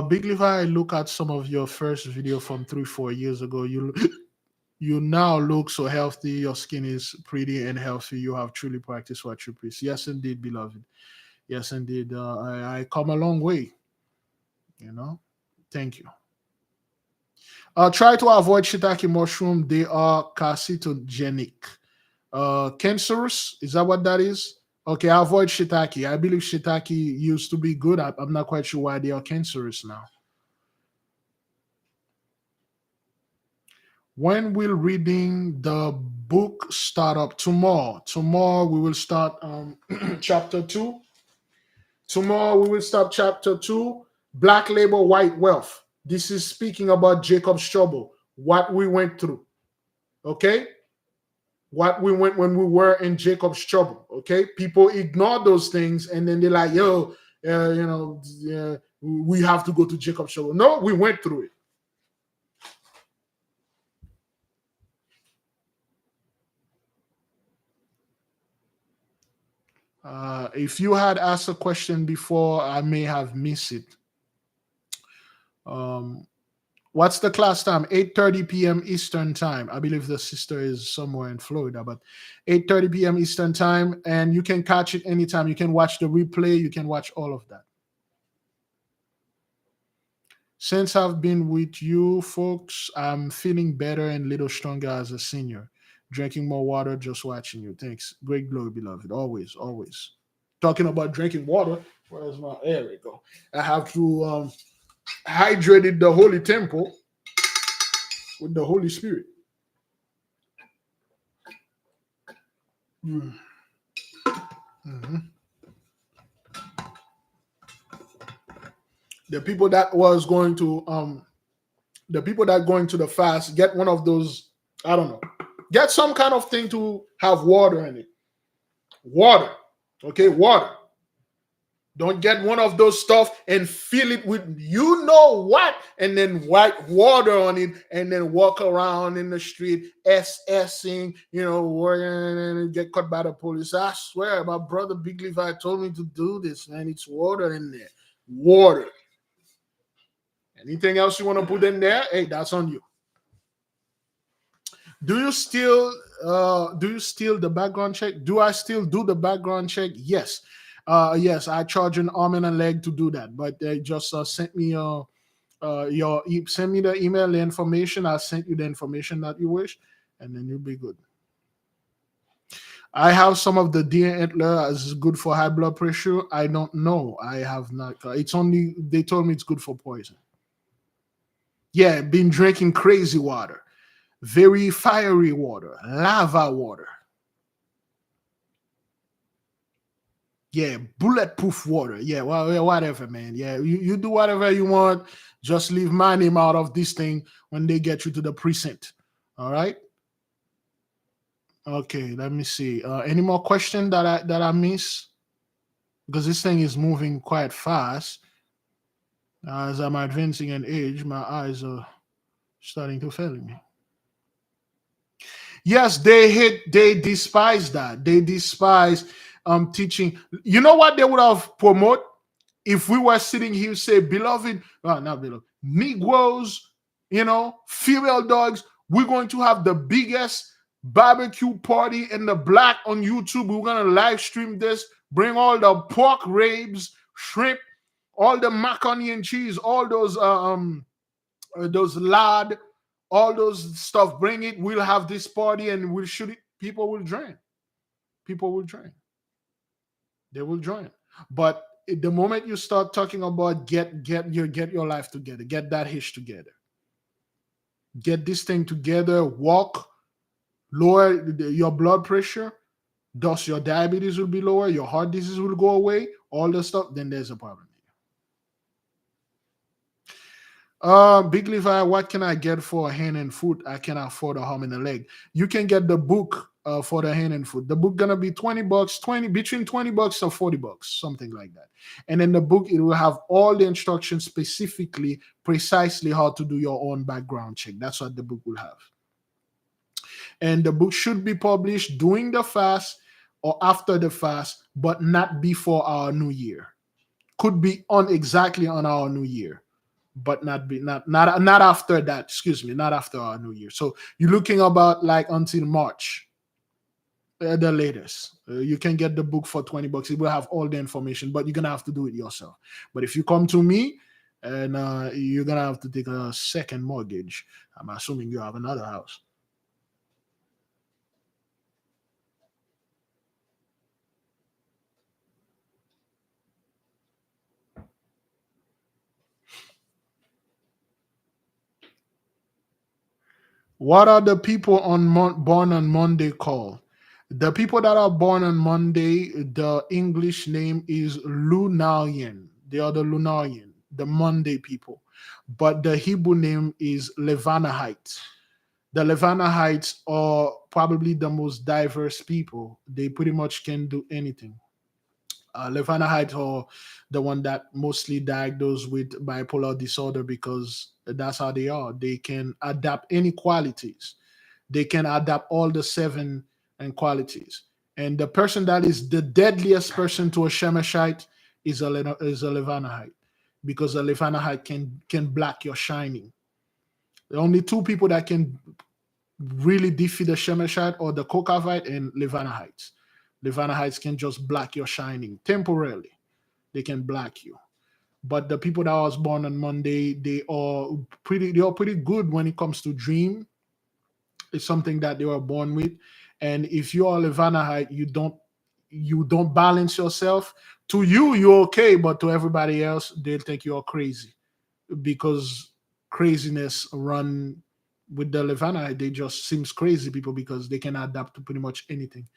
Big Levi, look at some of your first video from 3-4 years ago. You now look so healthy. Your skin is pretty and healthy. You have truly practiced what you preach. Yes, indeed, beloved. Yes, indeed. I come a long way. Thank you. Try to avoid shiitake mushroom. They are carcinogenic. Cancerous. Is that what that is? Okay, avoid shiitake. I believe shiitake used to be good. I'm not quite sure why they are cancerous now. When will reading the book start up? Tomorrow we will start chapter 2. Tomorrow we will start chapter 2, Black Label, White Wealth. This is speaking about Jacob's trouble, what we went through. Okay? What we went when we were in Jacob's trouble. Okay? People ignore those things and then they're like, yo, we have to go to Jacob's trouble. No, we went through it. If you had asked a question before, I may have missed it. What's the class time? 8:30 p.m. Eastern time. I believe the sister is somewhere in Florida, but 8:30 p.m. Eastern time, and you can catch it anytime. You can watch the replay. You can watch all of that. Since I've been with you folks, I'm feeling better and a little stronger as a senior. Drinking more water, just watching you. Thanks. Great glory, beloved. Always, always. Talking about drinking water. Where's my? There we go. I have to hydrate the holy temple with the Holy Spirit. Mm. Mm-hmm. The people that was going to the people that going to the fast, get one of those, I don't know, get some kind of thing to have water in it. Water. Okay, water. Don't get one of those stuff and fill it with you know what, and then wipe water on it, and then walk around in the street SSing, and get caught by the police. I swear, my brother Big Levi told me to do this, man. It's water in there. Water. Anything else you want to put in there? Hey, that's on you. Do you still the background check? Do I still do the background check? Yes. Yes, I charge an arm and a leg to do that. But they just sent me send me the email, the information. I sent you the information that you wish, and then you'll be good. I have some of the deer antler as good for high blood pressure. I don't know. I have not. It's only they told me it's good for poison. Yeah, been drinking crazy water. Very fiery water, lava water. Yeah, bulletproof water. Yeah, well, whatever, man. Yeah, you do whatever you want. Just leave my name out of this thing when they get you to the precinct. All right. Okay, let me see. Any more question that I miss? Because this thing is moving quite fast. As I'm advancing in age, my eyes are starting to fail me. Yes, they despise that. They despise teaching. You know what they would have promote if we were sitting here say, beloved, not beloved, Negroes, female dogs, we're going to have the biggest barbecue party in the black on YouTube. We're gonna live stream this, bring all the pork ribs, shrimp, all the macaroni and cheese, all those lard, all those stuff, bring it. We'll have this party and we'll shoot it. People will join. People will join. They will join. But the moment you start talking about get your life together, get that hitch together, get this thing together, walk, lower your blood pressure, thus your diabetes will be lower, your heart disease will go away, all the stuff, then there's a problem. Big Levi, what can I get for a hand and foot? I can afford a arm and a leg. You can get the book for the hand and foot. The book gonna be $20, between $20 to $40, something like that. And in the book, it will have all the instructions specifically, precisely how to do your own background check. That's what the book will have. And the book should be published during the fast or after the fast, but not before our new year. Could be exactly on our new year, but not after that. Excuse me, not after our new year. So you're looking about like until March, the latest. You can get the book for $20. It will have all the information, but you're gonna have to do it yourself. But if you come to me, and you're gonna have to take a second mortgage. I'm assuming you have another house. What are the people born on Monday called? The people that are born on Monday, the English name is Lunarian. They are the Lunarian, the Monday people. But the Hebrew name is Levanahites. The Levanahites are probably the most diverse people. They pretty much can do anything. Levanahites are the one that mostly diagnosed with bipolar disorder because that's how they are. They can adapt any qualities. They can adapt all the seven and qualities. And the person that is the deadliest person to a Shemeshite is a Levanahite, because a Levanahite can black your shining. The only two people that can really defeat the Shemeshite or the Kokavite and Levanahites. Levanahites can just black your shining temporarily. They can black you. But the people that was born on Monday, they are pretty good when it comes to dream. It's something that they were born with. And if you are Levanahite, you don't balance yourself. To you, you're okay, but to everybody else, they'll think you're crazy, because craziness run with the Levanahite. They just seems crazy people because they can adapt to pretty much anything.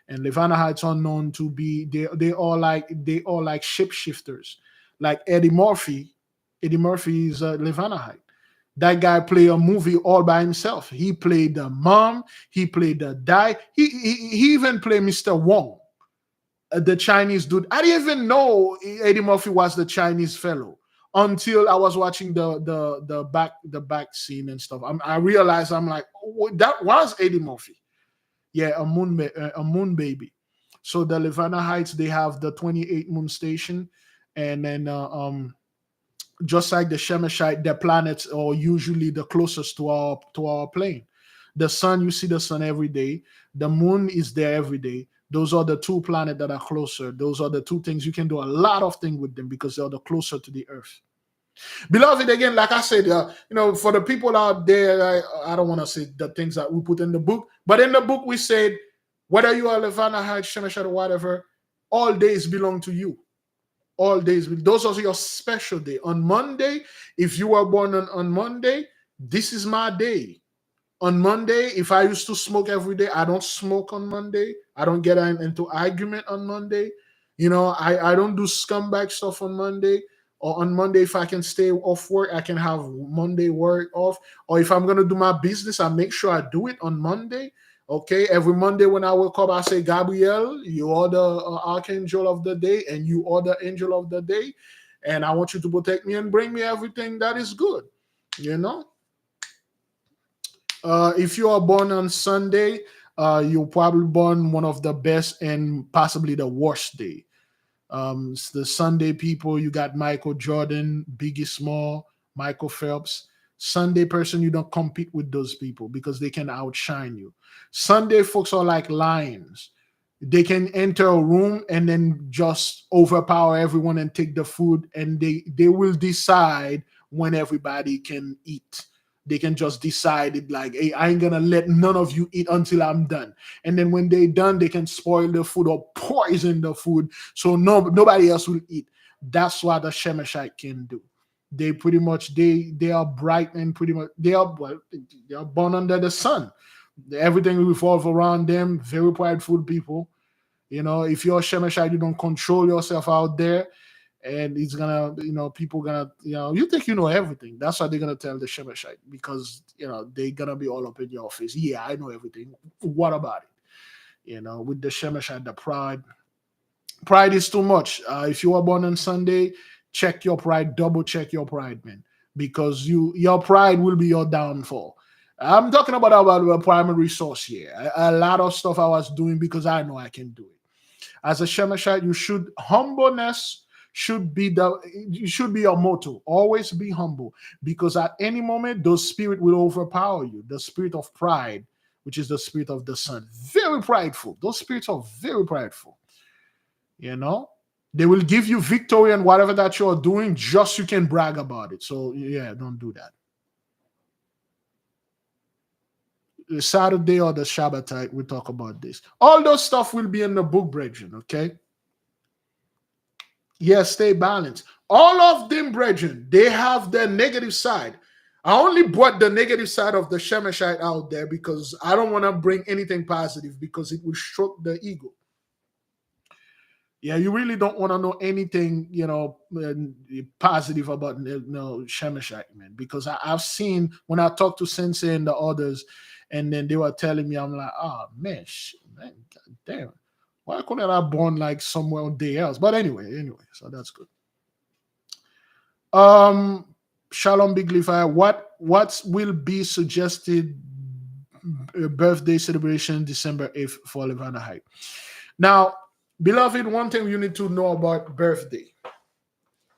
And Levanahites are known to be they are like shapeshifters, like Eddie Murphy. Eddie Murphy is a Levanahite. That guy played a movie all by himself. He played the mom. He played the dad. He even played Mr. Wong, the Chinese dude. I didn't even know Eddie Murphy was the Chinese fellow until I was watching the back scene and stuff. I realized I'm like, oh, that was Eddie Murphy. Yeah, a moon baby. So the Levana Heights, they have the 28 moon station, and then just like the Shemeshite, the planets are usually the closest to our plane. The sun, you see the sun every day. The moon is there every day. Those are the two planets that are closer. Those are the two things you can do a lot of things with them because they're the closer to the earth. Beloved, again, like I said, for the people out there, I don't want to say the things that we put in the book, but in the book we said, whether you are Levana Heights, Shemeshite, or whatever, all days belong to you. All days. Those are your special day. On Monday, if you were born on Monday, this is my day. On Monday, if I used to smoke every day, I don't smoke on Monday. I don't get into argument on Monday. I don't do scumbag stuff on Monday. Or on Monday, if I can stay off work, I can have Monday work off. Or if I'm going to do my business, I make sure I do it on Monday. Okay, every Monday when I wake up, I say, Gabriel, you are the archangel of the day, and you are the angel of the day, and I want you to protect me and bring me everything that is good. If you are born on Sunday, you're probably born one of the best and possibly the worst day. It's the Sunday people, you got Michael Jordan, Biggie Small, Michael Phelps. Sunday person, you don't compete with those people because they can outshine you. Sunday folks are like lions. They can enter a room and then just overpower everyone and take the food, and they will decide when everybody can eat. They can just decide it like, hey, I ain't gonna let none of you eat until I'm done. And then when they're done, they can spoil the food or poison the food so nobody else will eat. That's what the Shemeshite can do. They pretty much they are bright and pretty much they are born under the sun. Everything revolves around them. Very prideful people. If you're a Shemeshite, you don't control yourself out there, and it's gonna, people gonna, you think you know everything. That's what they're gonna tell the Shemeshite because they're gonna be all up in your face. Yeah, I know everything. What about it? With the Shemeshite, the pride is too much. If you were born on Sunday, check your pride, double check your pride, man, because your pride will be your downfall. I'm talking about a primary source here. A lot of stuff I was doing because I know I can do it. As a Shemeshite, humbleness should be your motto. Always be humble, because at any moment those spirit will overpower you. The spirit of pride, which is the spirit of the sun, very prideful. Those spirits are very prideful. They will give you victory and whatever that you're doing, just you can brag about it. So yeah, don't do that. The Saturday or the Shabbatite, we talk about this. All those stuff will be in the book, brethren. Okay. Yes, stay balanced. All of them, brethren, they have their negative side. I only brought the negative side of the Shemeshite out there because I don't want to bring anything positive because it will stroke the ego. Yeah, you really don't want to know anything, positive about Shemeshite, man, because I've seen when I talk to Sensei and the others, and then they were telling me, I'm like, oh man, man, God damn, why couldn't I born like somewhere else? But anyway, so that's good. Shalom Big Levi, what will be suggested birthday celebration December 8th for Levana High? Now, beloved, one thing you need to know about birthday.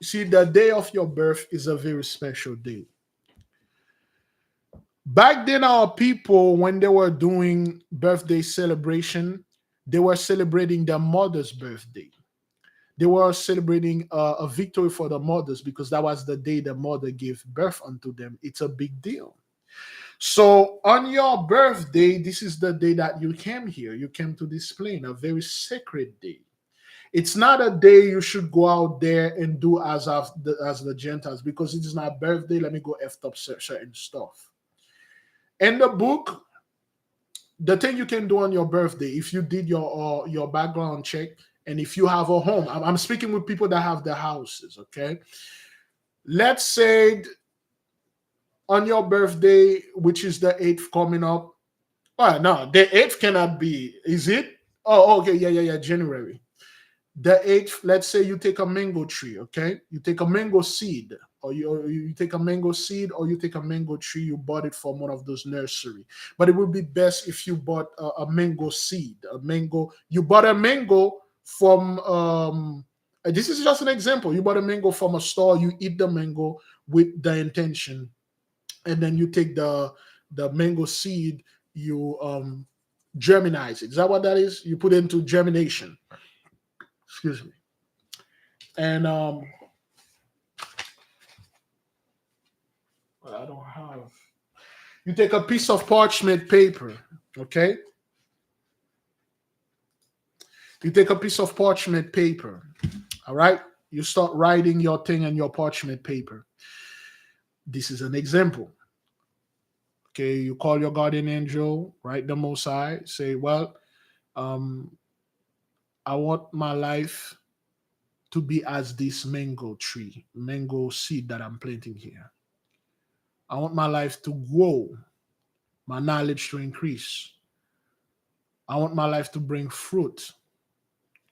See, the day of your birth is a very special day. Back then, our people, when they were doing birthday celebration, they were celebrating their mother's birthday. They were celebrating a victory for the mothers because that was the day the mother gave birth unto them. It's a big deal. So on your birthday, this is the day that you came here. You came to this plane, a very sacred day. It's not a day you should go out there and do as the Gentiles, because it is not birthday. Let me go F up certain stuff. In the book, the thing you can do on your birthday, if you did your background check, and if you have a home, I'm speaking with people that have their houses, okay? Let's say on your birthday, which is the 8th coming up. Oh, no, the 8th cannot be. Is it? Oh, okay. Yeah. January. The 8th, let's say you take a mango tree, okay? You take a mango seed, or you take a mango seed, or you take a mango tree, you bought it from one of those nursery. But it would be best if you bought a mango seed, a mango. You bought a mango from, this is just an example. You bought a mango from a store, you eat the mango with the intention, and then you take the mango seed, you germinize it. Is that what that is? You put it into germination. Excuse me. And I don't have. You take a piece of parchment paper, okay? You take a piece of parchment paper, all right? You start writing your thing on your parchment paper. This is an example. Okay, you call your guardian angel, write the Most High, say, well, I want my life to be as this mango tree, mango seed that I'm planting here. I want my life to grow, my knowledge to increase. I want my life to bring fruit.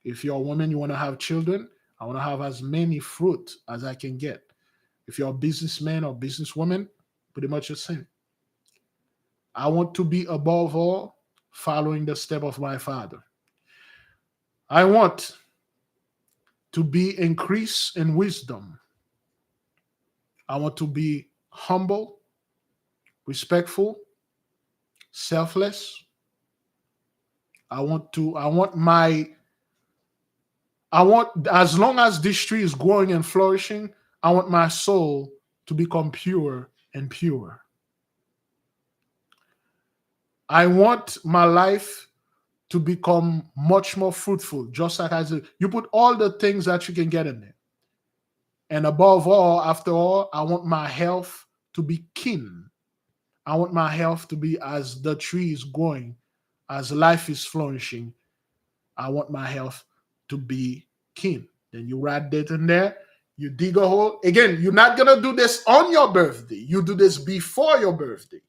If you're a woman, you want to have children, I want to have as many fruit as I can get. If you're a businessman or businesswoman, pretty much the same. I want to be above all following the step of my father. I want to be increased in wisdom. I want to be humble, respectful, selfless. I want, as long as this tree is growing and flourishing, I want my soul to become pure and pure. I want my life to become much more fruitful, just like you put all the things that you can get in there. And above all, after all, I want my health to be keen. I want my health to be as the tree is growing, as life is flourishing. I want my health to be keen. Then you write that in there. You dig a hole. Again, you're not going to do this on your birthday. You do this before your birthday.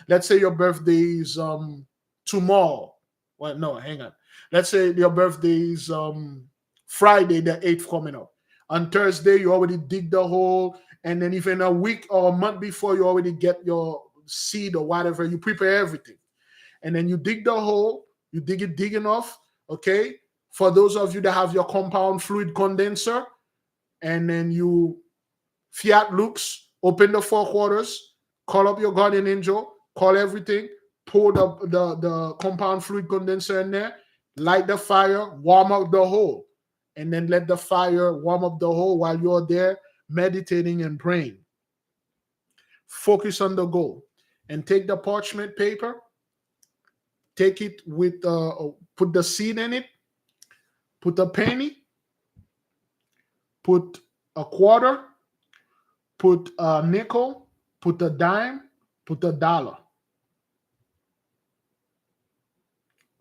Let's say your birthday is tomorrow. Well, no, hang on. Let's say your birthday is Friday, the 8th coming up. On Thursday, you already dig the hole. And then even a week or a month before, you already get your seed or whatever. You prepare everything. And then you dig the hole. You dig it deep enough. Okay. For those of you that have your compound fluid condenser, and then you fiat lux, open the 4/4, call up your guardian angel, call everything, pour the compound fluid condenser in there, light the fire, warm up the hole, and then let the fire warm up the hole while you're there meditating and praying. Focus on the goal, and take the parchment paper, take it with put the seed in it, put a penny, put a quarter, put a nickel, put a dime, put a dollar,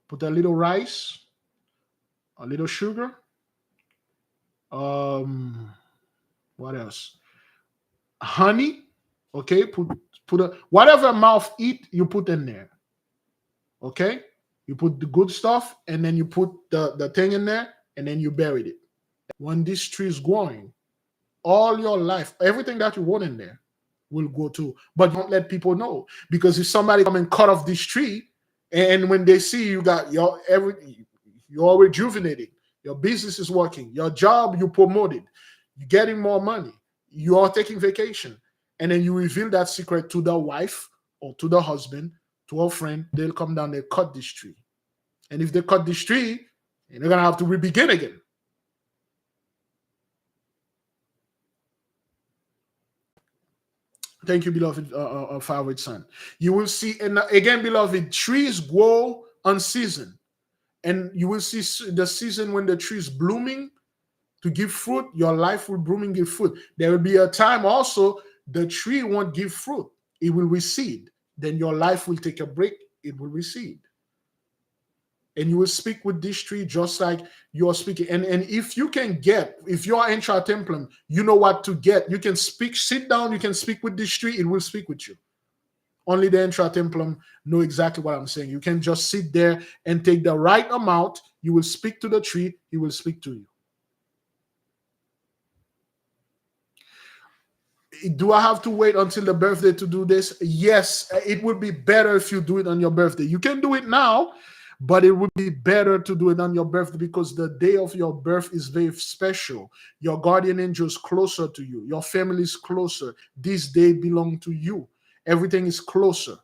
put a little rice, a little sugar. What else? Honey. Okay, put a whatever mouth eat, you put in there. Okay, you put the good stuff, and then you put the thing in there, and then you buried it. When this tree is growing, all your life, everything that you want in there will go too. But don't let people know, because if somebody come and cut off this tree, and when they see you got you're rejuvenating, your business is working, your job you promoted, you're getting more money, you are taking vacation, and then you reveal that secret to the wife or to the husband, to a friend, they'll come down, they cut this tree. And if they cut this tree, they're gonna have to begin again. Thank you, beloved favorite son. You will see, and again, beloved, trees grow on season. And you will see the season when the tree is blooming to give fruit. Your life will bloom and give fruit. There will be a time also the tree won't give fruit. It will recede. Then your life will take a break. It will recede. and you will speak with this tree just like you're speaking. And if you can get, if you're intra templum, you know what to get. You can speak, sit down, you can speak with this tree, it will speak with you. Only the intra templum know exactly what I'm saying. You can just sit there and take the right amount. You will speak to the tree, he will speak to you. Do I have to wait until the birthday to do this? Yes, it would be better if you do it on your birthday. You can do it now, but it would be better to do it on your birthday because the day of your birth is very special. Your guardian angel is closer to you. Your family is closer. This day belongs to you. Everything is closer.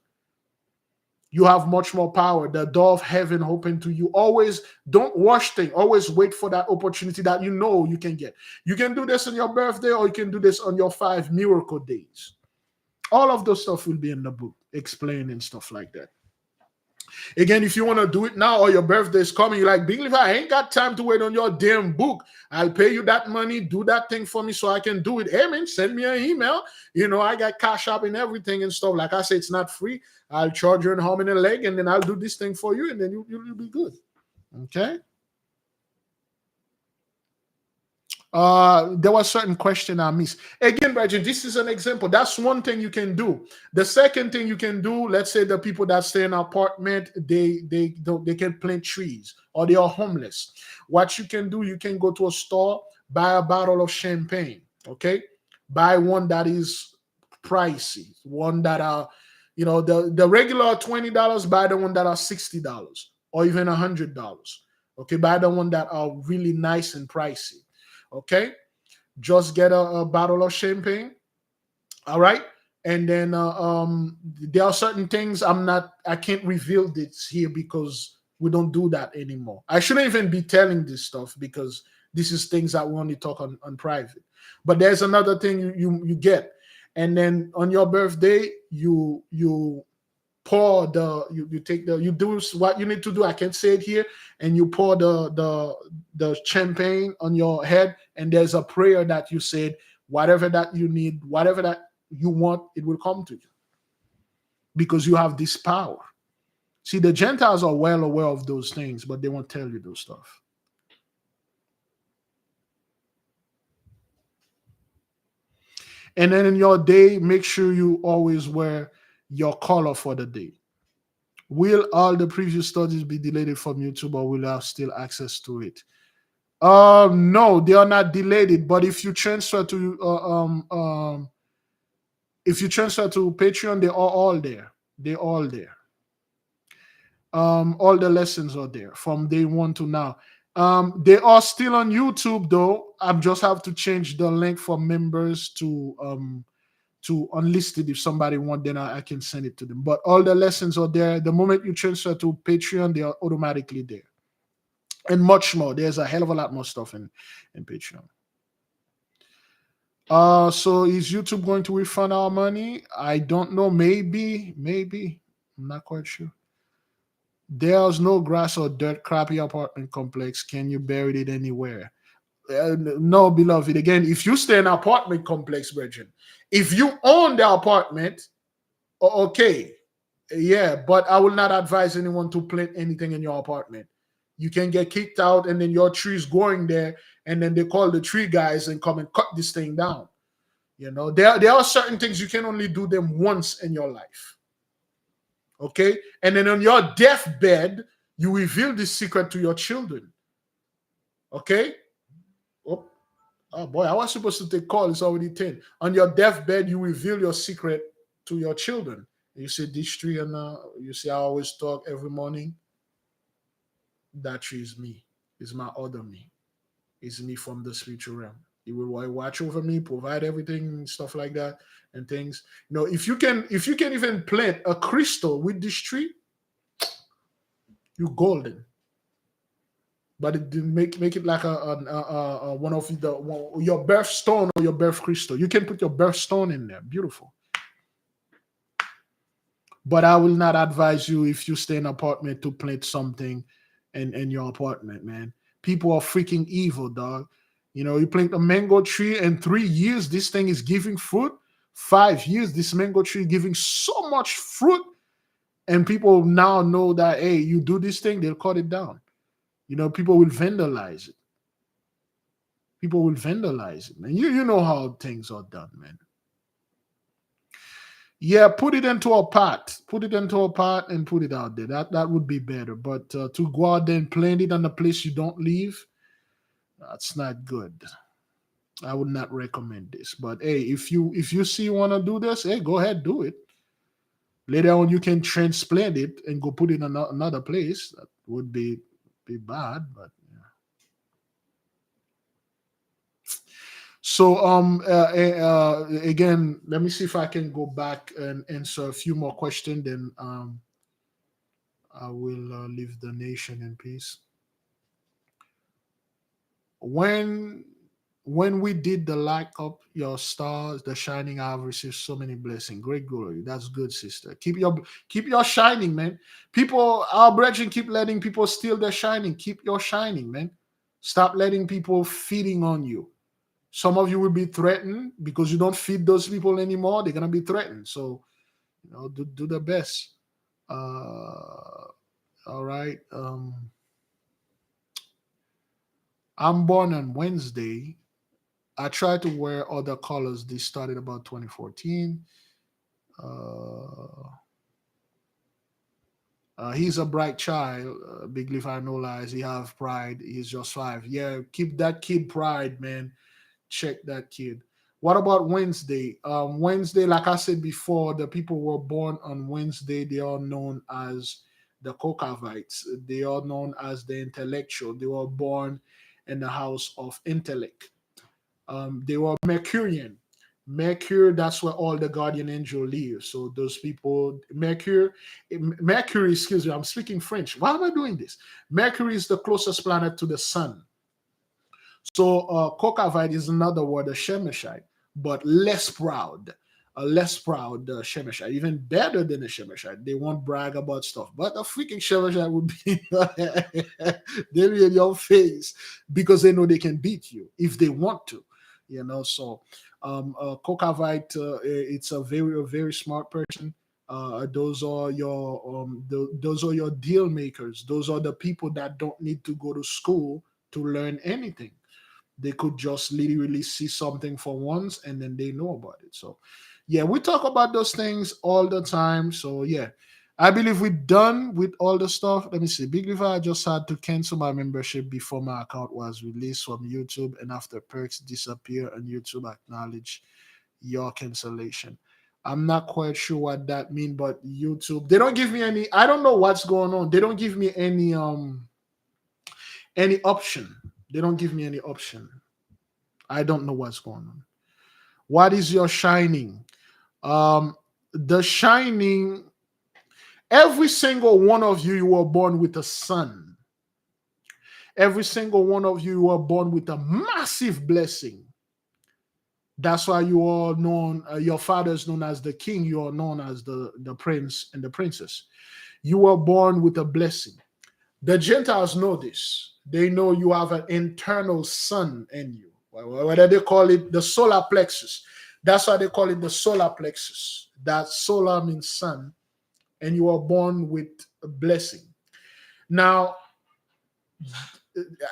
You have much more power. The door of heaven open to you. Always don't rush things. Always wait for that opportunity that you know you can get. You can do this on your birthday, or you can do this on your 5 miracle days. All of those stuff will be in the book, explaining stuff like that. Again, if you want to do it now or your birthday is coming, you're like, Big Levi, I ain't got time to wait on your damn book. I'll pay you that money, do that thing for me so I can do it. Hey, man, send me an email. You know, I got Cash App and everything and stuff. Like I say, it's not free. I'll charge you an arm and a leg, and then I'll do this thing for you, and then you'll be good. Okay? There was a certain question I missed. Again, Bridget, this is an example. That's one thing you can do. The second thing you can do, let's say the people that stay in an apartment, they can plant trees or they are homeless. What you can do, you can go to a store, buy a bottle of champagne. Okay, buy one that is pricey, one that are, you know, the regular $20. Buy the one that are $60 or even $100. Okay, buy the one that are really nice and pricey. Okay, just get a bottle of champagne. All right, and then there are certain things I can't reveal this here because we don't do that anymore. I shouldn't even be telling this stuff because this is things that we only talk on private. But there's another thing you get, and then on your birthday you pour you do what you need to do. I can't say it here, and you pour the champagne on your head, and there's a prayer that you said, whatever that you need, whatever that you want, it will come to you because you have this power. See, the Gentiles are well aware of those things, but they won't tell you those stuff. And then in your day, make sure you always wear your color for the day. Will all the previous studies be deleted from YouTube, or will I have still access to it? No, they are not deleted. But if you transfer to Patreon, they are all there. They're all there. All the lessons are there from day one to now. They are still on YouTube though. I just have to change the link for members to unlisted. If somebody want, then I can send it to them. But all the lessons are there. The moment you transfer to Patreon, they are automatically there. And much more. There's a hell of a lot more stuff in Patreon. So is YouTube going to refund our money? I don't know. Maybe. I'm not quite sure. There's no grass or dirt, crappy apartment complex. Can you bury it anywhere? No, beloved. Again, if you stay in an apartment complex, Bridget, if you own the apartment, okay, yeah, but I will not advise anyone to plant anything in your apartment. You can get kicked out, and then your tree is growing there, and then they call the tree guys and come and cut this thing down. You know, there are certain things you can only do them once in your life. Okay, and then on your deathbed, you reveal this secret to your children. Okay. Oh boy, I was supposed to take call. It's already 10. On your deathbed, you reveal your secret to your children. You see this tree, and you see I always talk every morning. That tree is me. It's my other me. It's me from the spiritual realm. He will watch over me, provide everything, stuff like that, and things. You know, if you can even plant a crystal with this tree, you're golden. But it make it like a one of your birthstone or your birth crystal. You can put your birthstone in there. Beautiful. But I will not advise you, if you stay in an apartment, to plant something in your apartment, man. People are freaking evil, dog. You know, you plant a mango tree, and 3 years this thing is giving fruit. 5 years this mango tree is giving so much fruit, And people now know that, hey, you do this thing, they'll cut it down. People will vandalize it. People will vandalize it, man. You know how things are done, man. Yeah, put it into a pot. Put it into a pot and put it out there. That would be better. But to go out there and plant it on a place you don't live, that's not good. I would not recommend this. But hey, if you see you want to do this, hey, go ahead, do it. Later on, you can transplant it and go put it in another place. That would be bad, but yeah. So again, let me see if I can go back and answer a few more questions. Then I will leave the nation in peace. When when we did the light up your stars, the shining, I have received so many blessings. Great glory. That's good, sister. Keep your shining, man. People, our brethren, keep letting people steal their shining. Keep your shining, man. Stop letting people feeding on you. Some of you will be threatened because you don't feed those people anymore. They're gonna be threatened. So do the best. All right. I'm born on Wednesday. I tried to wear other colors. This started about 2014. Uh, he's a bright child. Big leaf, I no lies. He have pride. He's just 5. Yeah, keep that kid pride, man. Check that kid. What about Wednesday? Wednesday, like I said before, the people were born on Wednesday. They are known as the Kokavites. They are known as the intellectual. They were born in the house of intellect. They were Mercurian. Mercury, that's where all the guardian angel live. So those people, Mercury, excuse me, I'm speaking French. Why am I doing this? Mercury is the closest planet to the sun. So Kokavite is another word, a Shemeshite, but less proud. A less proud Shemeshite, even better than a Shemeshite. They won't brag about stuff, but a freaking Shemeshite would be they'll be in your face because they know they can beat you if they want to. So Kokavite, it's a very smart person. Those are your those are your deal makers. Those are the people that don't need to go to school to learn anything. They could just literally see something for once and then they know about it. So yeah, we talk about those things all the time. So yeah, I believe we're done with all the stuff. Let me see. Big River, I just had to cancel my membership before my account was released from YouTube, and after perks disappear on YouTube, acknowledge your cancellation. I'm not quite sure what that means, but YouTube, they don't give me any. I don't know what's going on. They don't give me any option. They don't give me any option. I don't know what's going on. What is your shining? The shining, every single one of you were born with a sun. Every single one of you were born with a massive blessing. That's why you are known, your father is known as the king, you are known as the prince and the princess. You were born with a blessing. The Gentiles know this. They know you have an internal sun in you. Whether they call it the solar plexus. That's why they call it the solar plexus. That solar means sun. And you are born with a blessing. Now,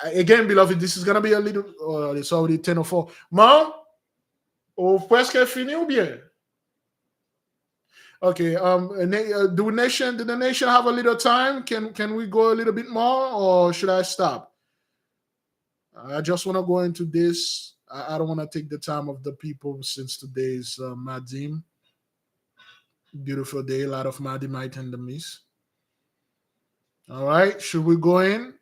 again, beloved, this is going to be a little, it's already 10:04. Mom, ou presque fini ou bien? Okay. Did the nation have a little time? Can we go a little bit more, or should I stop? I just want to go into this. I don't want to take the time of the people since today is Madim. Beautiful day, a lot of Madimite in the midst. All right, should we go in?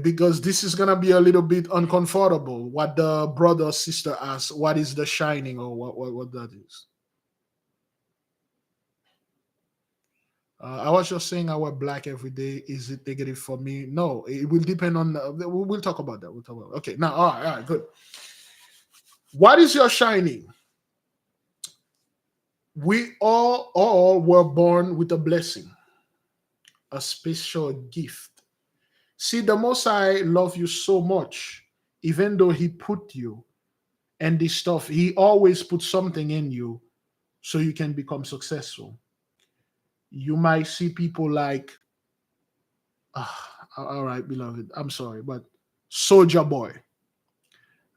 Because this is gonna be a little bit uncomfortable. What the brother or sister asks, what is the shining, or what that is? I was just saying I wear black every day. Is it negative for me? No, it will depend on. We'll talk about that. We'll talk about. Okay, now, all right, good. What is your shining? We all were born with a blessing, a special gift. See, the Most High love you so much, even though He put you and this stuff, He always put something in you so you can become successful. You might see people like, all right, beloved, I'm sorry, but Soldier Boy,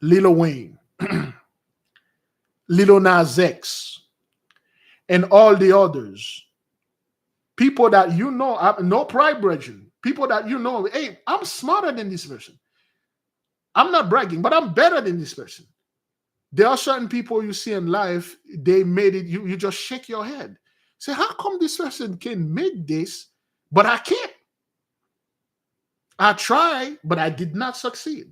Lil Wayne, Lil Nas X, and all the others. People that you know, no pride, brethren. People that you know, hey, I'm smarter than this person. I'm not bragging, but I'm better than this person. There are certain people you see in life, they made it, you just shake your head. Say, how come this person can make this, but I can't? I try, but I did not succeed.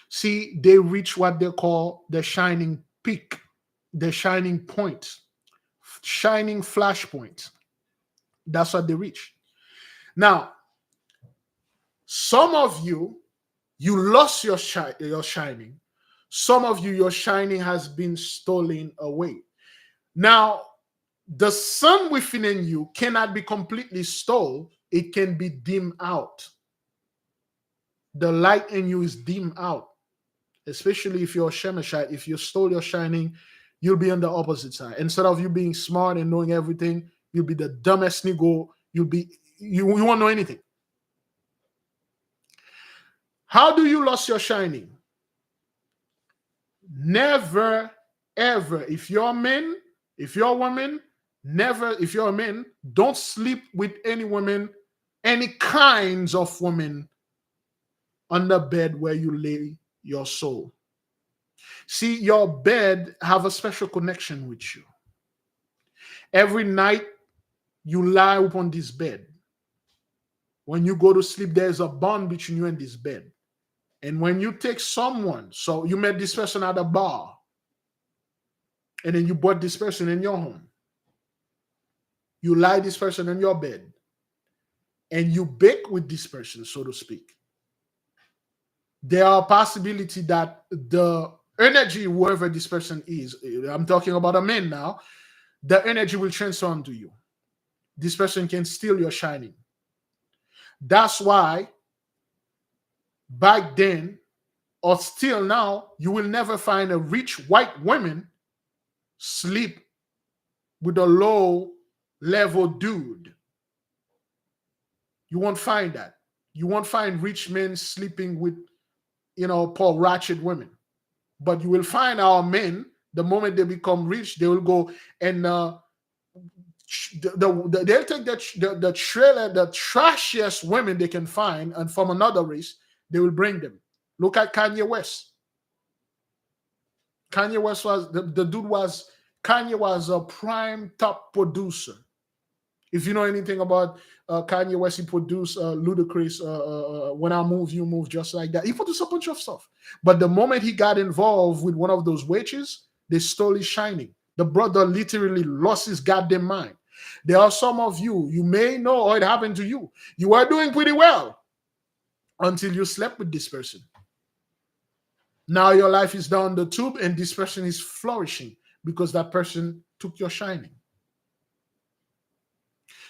See, they reach what they call the shining peak, the shining point, shining flashpoint. That's what they reach. Now, some of you, you lost your shining. Some of you, your shining has been stolen away. Now, the sun within you cannot be completely stole. It can be dimmed out. The light in you is dimmed out. Especially if you're a Shemeshite, if you stole your shining, you'll be on the opposite side. Instead of you being smart and knowing everything, you'll be the dumbest nigga. You won't know anything. How do you lose your shining? Never, ever. If you're a man, if you're a woman, never, if you're a man, don't sleep with any woman, any kinds of women on the bed where you lay your soul. See, your bed have a special connection with you. Every night you lie upon this bed. When you go to sleep, there's a bond between you and this bed. And when you take someone, so you met this person at a bar, and then you brought this person in your home. You lie this person in your bed, and you bake with this person, so to speak. There are a possibility that the energy, whoever this person is, I'm talking about a man now, the energy will transfer onto you. This person can steal your shining. That's why back then, or still now, you will never find a rich white woman sleep with a low level dude. You won't find that. You won't find rich men sleeping with, poor ratchet women. But you will find our men, the moment they become rich, they will go and they'll take the trailer, the trashiest women they can find, and from another race, they will bring them. Look at Kanye West. Kanye West was Kanye was a prime top producer. If you know anything about Kanye West, he produced Ludacris, When I Move, You Move, Just Like That. He produced a bunch of stuff. But the moment he got involved with one of those witches, they stole his shining. The brother literally lost his goddamn mind. There are some of you, you may know, or it happened to you. You are doing pretty well until you slept with this person. Now your life is down the tube and this person is flourishing because that person took your shining.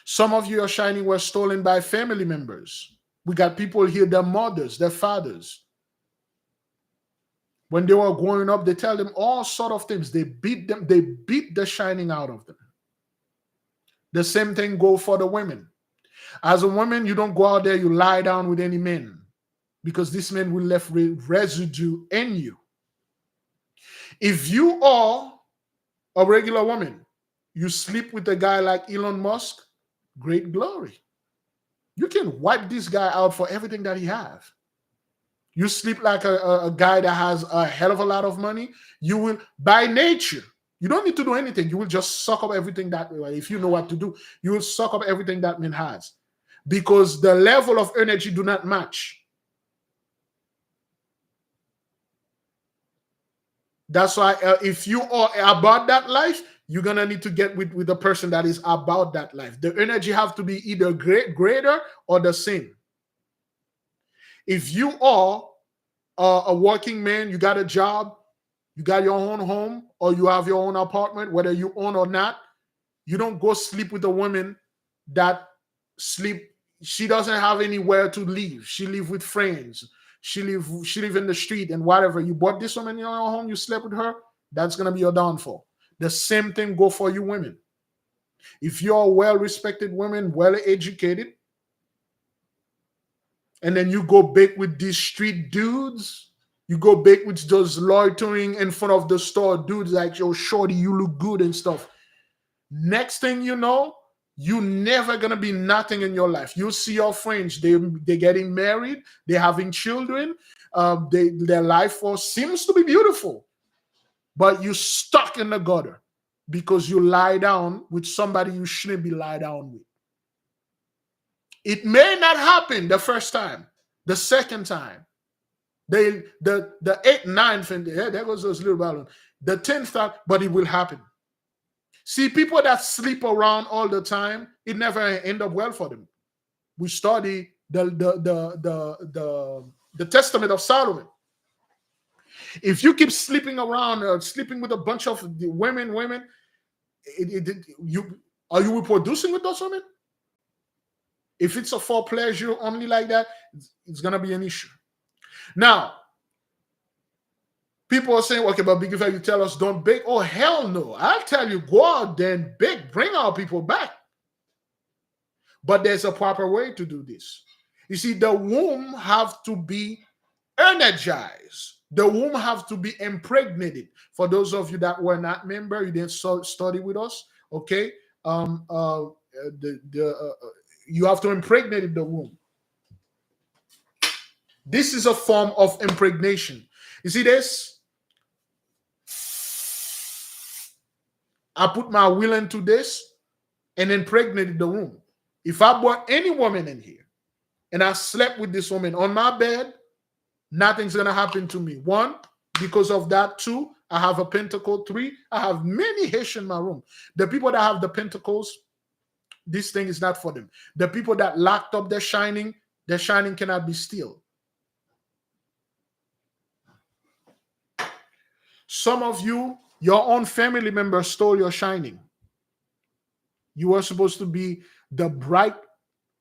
Some of your shining were stolen by family members. We got people here, their mothers, their fathers. When they were growing up, they tell them all sort of things. They beat them. They beat the shining out of them. The same thing go for the women. As a woman, you don't go out there, you lie down with any men because this man will left residue in you. If you are a regular woman, you sleep with a guy like Elon Musk, great glory. You can wipe this guy out for everything that he has. You sleep like a guy that has a hell of a lot of money, you will, by nature, you don't need to do anything. You will just suck up everything that, if you know what to do, you will suck up everything that man has. Because the level of energy do not match. That's why if you are about that life, you're going to need to get with a person that is about that life. The energy have to be either greater or the same. If you are a working man, you got a job, you got your own home, or you have your own apartment, whether you own or not, you don't go sleep with a woman that she doesn't have anywhere to live. She live with friends. She live in the street and whatever. You bought this woman in your home, you slept with her, that's going to be your downfall. The same thing go for you women. If you're well-respected woman, well-educated, and then you go bake with these street dudes, you go bake with those loitering in front of the store dudes like, yo, shorty, you look good and stuff. Next thing you know, you never gonna be nothing in your life. You see your friends, they're getting married, they're having children, their life force seems to be beautiful, but you stuck in the gutter because you lie down with somebody you shouldn't be lie down with. It may not happen the first time, the second time, the 8th, 9th, and there goes those little balloons. The 10th time, but it will happen. See, people that sleep around all the time, it never end up well for them. We study the Testament of Solomon. If you keep sleeping around or sleeping with a bunch of women, are you reproducing with those women? If it's a for pleasure only like that, it's gonna be an issue. Now, people are saying, okay, but Big Eva, you tell us don't bake. Oh, hell no. I'll tell you, go out there and bake. Bring our people back. But there's a proper way to do this. You see, the womb have to be energized. The womb have to be impregnated. For those of you that were not member, you didn't study with us, okay? You have to impregnate the womb. This is a form of impregnation. You see this? I put my will into this and impregnated the womb. If I brought any woman in here and I slept with this woman on my bed, nothing's going to happen to me. 1, because of that. 2, I have a pentacle. 3, I have many Haitian in my room. The people that have the pentacles, this thing is not for them. The people that locked up their shining cannot be still. Some of you, your own family members stole your shining. You were supposed to be the bright,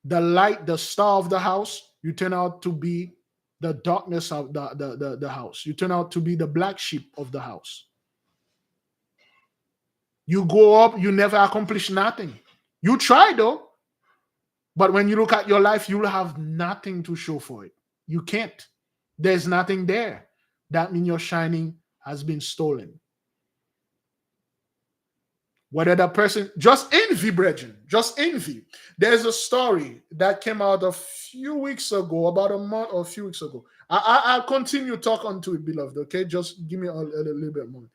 the light, the star of the house. You turn out to be the darkness of the house. You turn out to be the black sheep of the house. You go up, you never accomplish nothing. You try though, but when you look at your life, you'll have nothing to show for it. You can't. There's nothing there. That means your shining has been stolen. Whether that person, just envy, brethren, just envy. There's a story that came out a few weeks ago, about a month or a few weeks ago. I'll continue talk on to it, beloved, okay? Just give me a little bit more.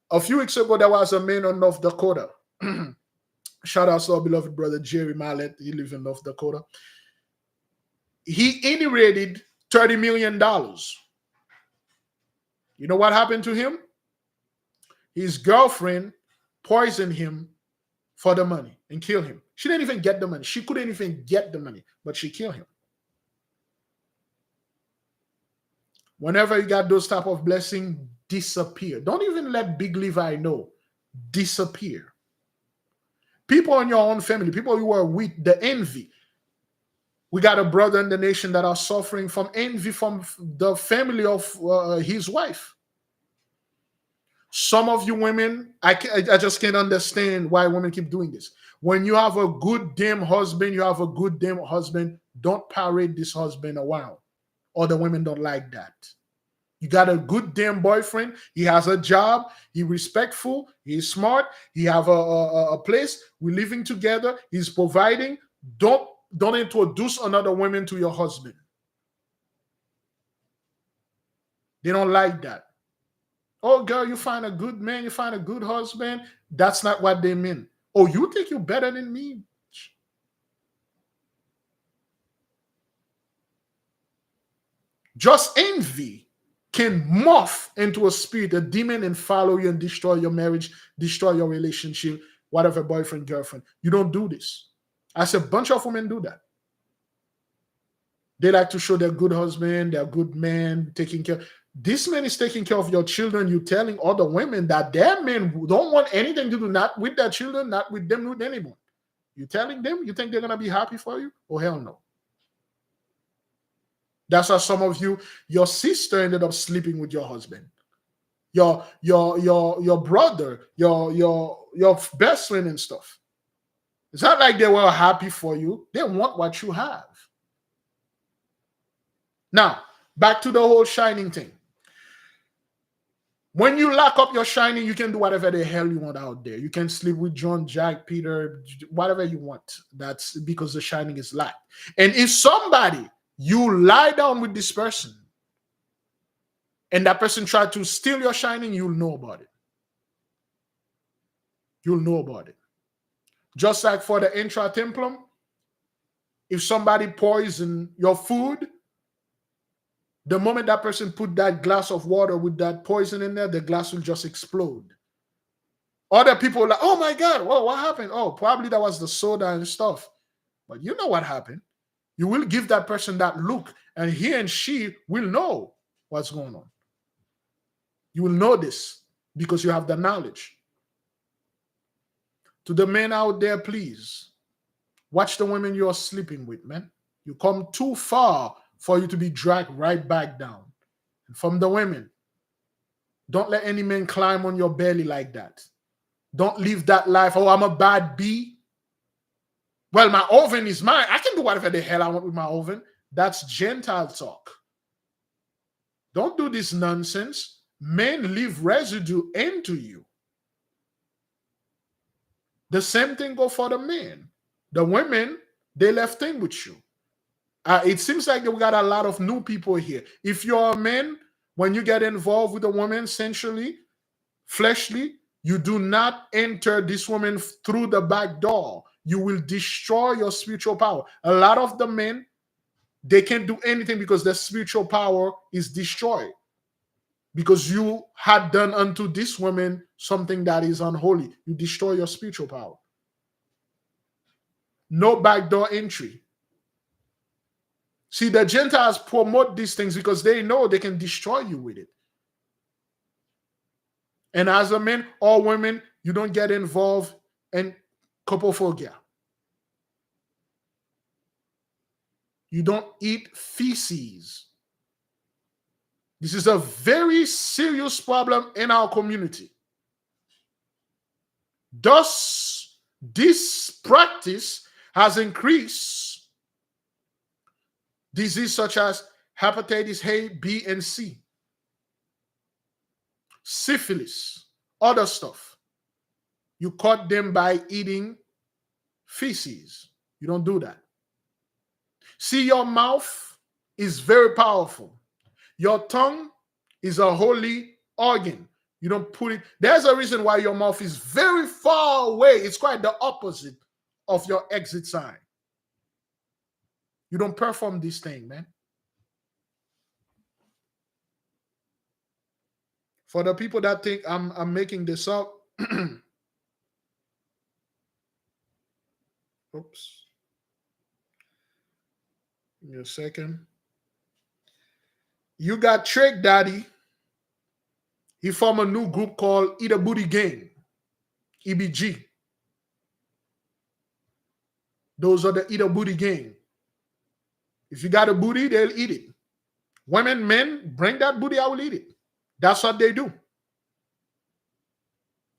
A few weeks ago, there was a man in North Dakota. Shout out to our beloved brother Jerry Mallet. He lives in North Dakota. He inherited $30 million. You know what happened to him? His girlfriend poisoned him for the money and killed him. She didn't even get the money. She couldn't even get the money, but she killed him. Whenever you got those type of blessings, disappear. Don't even let Big Levi know. Disappear. People in your own family, people you are with, the envy. We got a brother in the nation that are suffering from envy from the family of his wife. Some of you women, I just can't understand why women keep doing this. When you have a good damn husband, don't parade this husband around. Or the women don't like that. You got a good damn boyfriend. He has a job. He's respectful. He's smart. He have a place. We're living together. He's providing. Don't introduce another woman to your husband. They don't like that. Oh, girl, you find a good man, you find a good husband. That's not what they mean. Oh, you think you're better than me? Just envy can morph into a spirit, a demon, and follow you and destroy your marriage, destroy your relationship, whatever, boyfriend, girlfriend. You don't do this. I said a bunch of women do that. They like to show their good husband, their good man, taking care. This man is taking care of your children. You're telling other women that their men don't want anything to do, not with their children, not with them, with anyone. You're telling them, you think they're going to be happy for you? Oh, hell no. That's why some of you, your sister ended up sleeping with your husband. Your brother, your best friend and stuff. It's not like they were happy for you. They want what you have. Now, back to the whole shining thing. When you lock up your shining, you can do whatever the hell you want out there. You can sleep with John, Jack, Peter, whatever you want. That's because the shining is locked. And if somebody, you lie down with this person, and that person tried to steal your shining, you'll know about it. You'll know about it. Just like for the intra-templum, if somebody poison your food, the moment that person put that glass of water with that poison in there, the glass will just explode. Other people are like, oh my God, whoa, what happened? Oh, probably that was the soda and stuff. But you know what happened. You will give that person that look, and he and she will know what's going on. You will know this because you have the knowledge. To the men out there, please, watch the women you're sleeping with, man. You come too far for you to be dragged right back down. And from the women, don't let any man climb on your belly like that. Don't live that life. Oh, I'm a bad bee. Well, my oven is mine. I can do whatever the hell I want with my oven. That's Gentile talk. Don't do this nonsense. Men leave residue into you. The same thing go for the men. The women, they left thing with you. It seems like we got a lot of new people here. If you're a man, when you get involved with a woman sensually, fleshly, you do not enter this woman through the back door. You will destroy your spiritual power. A lot of the men, they can't do anything because their spiritual power is destroyed. Because you had done unto this woman something that is unholy. You destroy your spiritual power. No backdoor entry. See, the Gentiles promote these things because they know they can destroy you with it. And as a man or women, you don't get involved in copophobia. You don't eat feces. This is a very serious problem in our community. Thus, this practice has increased diseases such as hepatitis A, B, and C, syphilis, other stuff. You caught them by eating feces. You don't do that. See, your mouth is very powerful. Your tongue is a holy organ. You don't put it. There's a reason why your mouth is very far away. It's quite the opposite of your exit sign. You don't perform this thing, man. For the people that think I'm making this up, oops. Give me a second. You got Trick Daddy. He formed a new group called Eat a Booty Gang, EBG. Those are the Eat a Booty Gang. If you got a booty, they'll eat it. Women, men, bring that booty, I will eat it. That's what they do.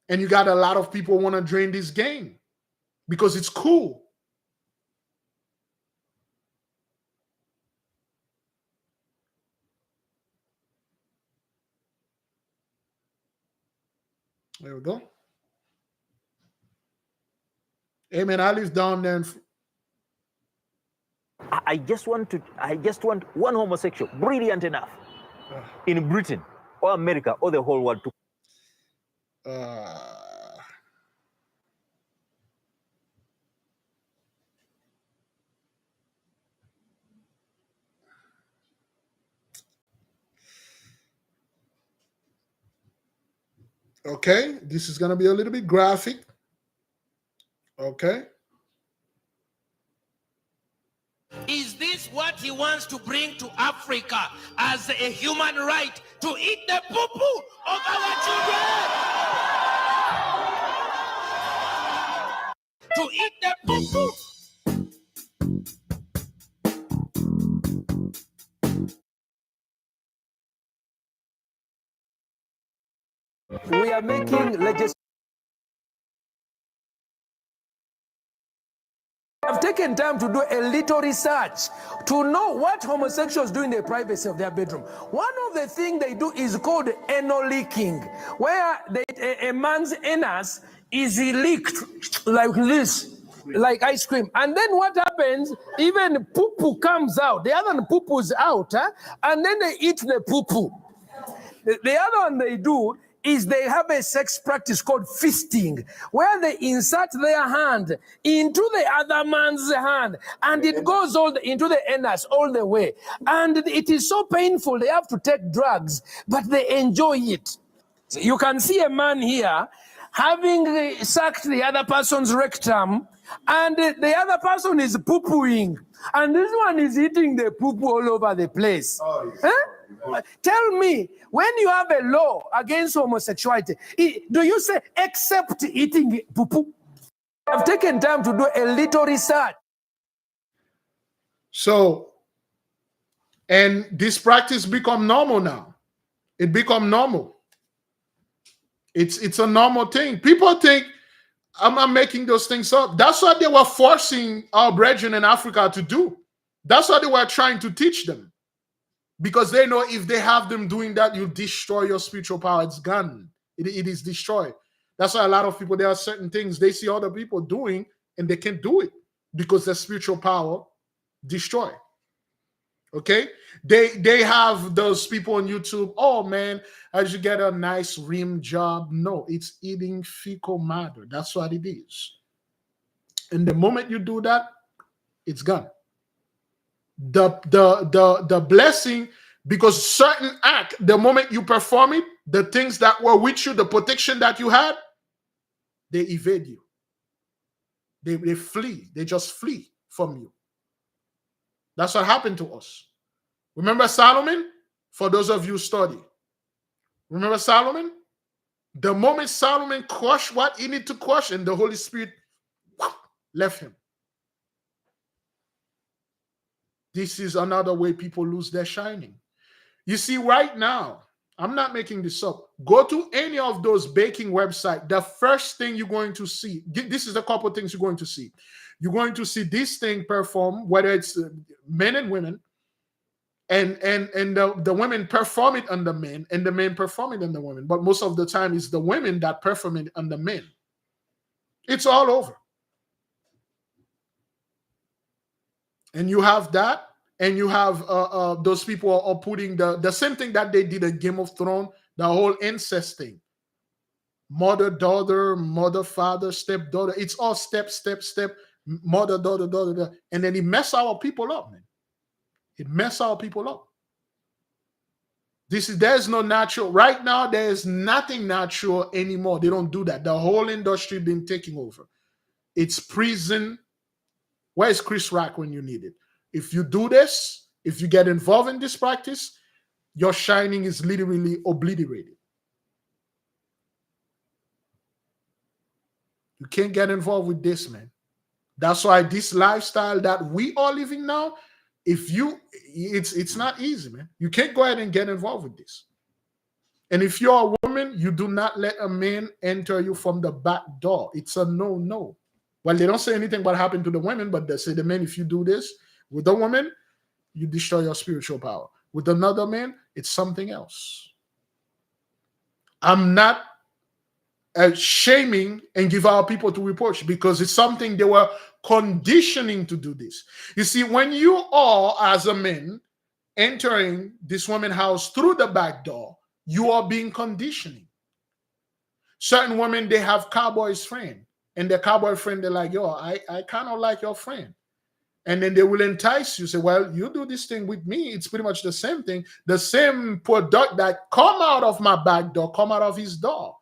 And you got a lot of people want to drain this game because it's cool. There we go. Hey man, I live down there. I just want one homosexual, brilliant enough, in Britain or America or the whole world to. Okay, this is going to be a little bit graphic. Okay. Is this what he wants to bring to Africa as a human right to eat the poo-poo of our children? To eat the poo-poo. We are making legislation. taken time to do a little research to know what homosexuals do in the privacy of their bedroom. One of the things they do is called eno-leaking, where a man's anus is leaked like this, like ice cream. And then what happens, even poo-poo comes out. The other poo-poo's out, and then they eat the poo-poo. The other one they do is they have a sex practice called fisting, where they insert their hand into the other man's hand, and it goes into the anus all the way. And it is so painful, they have to take drugs, but they enjoy it. So you can see a man here having sucked the other person's rectum, and the other person is poo-pooing, and this one is eating the poo-poo all over the place. Tell me, when you have a law against homosexuality, do you say except eating poo-poo? I've taken time to do a little research. So, and this practice become normal now. It become normal. It's a normal thing. People think I'm not making those things up. That's what they were forcing our brethren in Africa to do. That's what they were trying to teach them. Because they know if they have them doing that, you destroy your spiritual power. It's gone. It is destroyed. That's why a lot of people, there are certain things they see other people doing and they can't do it because their spiritual power destroyed. Okay? They have those people on YouTube, oh man, I should get a nice rim job. No, it's eating fecal matter. That's what it is. And the moment you do that, it's gone. The blessing, because certain act, the moment you perform it, the things that were with you, the protection that you had, they evade you. They flee. They just flee from you. That's what happened to us. Remember Solomon? For those of you who study. Remember Solomon? The moment Solomon crushed what he needed to crush, and the Holy Spirit left him. This is another way people lose their shining. You see, right now, I'm not making this up. Go to any of those baking websites. The first thing you're going to see, this is a couple of things you're going to see. You're going to see this thing perform, whether it's men and women, and the women perform it on the men, and the men perform it on the women. But most of the time, it's the women that perform it on the men. It's all over. And you have that, and you have those people are putting the same thing that they did in Game of Thrones, the whole incest thing. Mother, daughter, mother, father, stepdaughter. It's all step, mother, daughter. And then it mess our people up, man. It mess our people up. There's no natural. Right now, there's nothing natural anymore. They don't do that. The whole industry been taking over. It's prison. Where's Chris Rock when you need it? If you do this, if you get involved in this practice, your shining is literally obliterated. You can't get involved with this, man. That's why this lifestyle that we are living now, it's not easy, man. You can't go ahead and get involved with this. And if you're a woman, you do not let a man enter you from the back door. It's a no. Well, they don't say anything what happened to the women, but they say the men, if you do this with a woman, you destroy your spiritual power. With another man, it's something else. I'm not shaming and give our people to reproach because it's something they were conditioning to do this. You see, when you are, as a man, entering this woman's house through the back door, you are being conditioning. Certain women, they have cowboys friend. And the cowboy friend, they're like, yo, I kind of like your friend. And then they will entice you, say, well, you do this thing with me. It's pretty much the same thing. The same product that come out of my back door, come out of his door.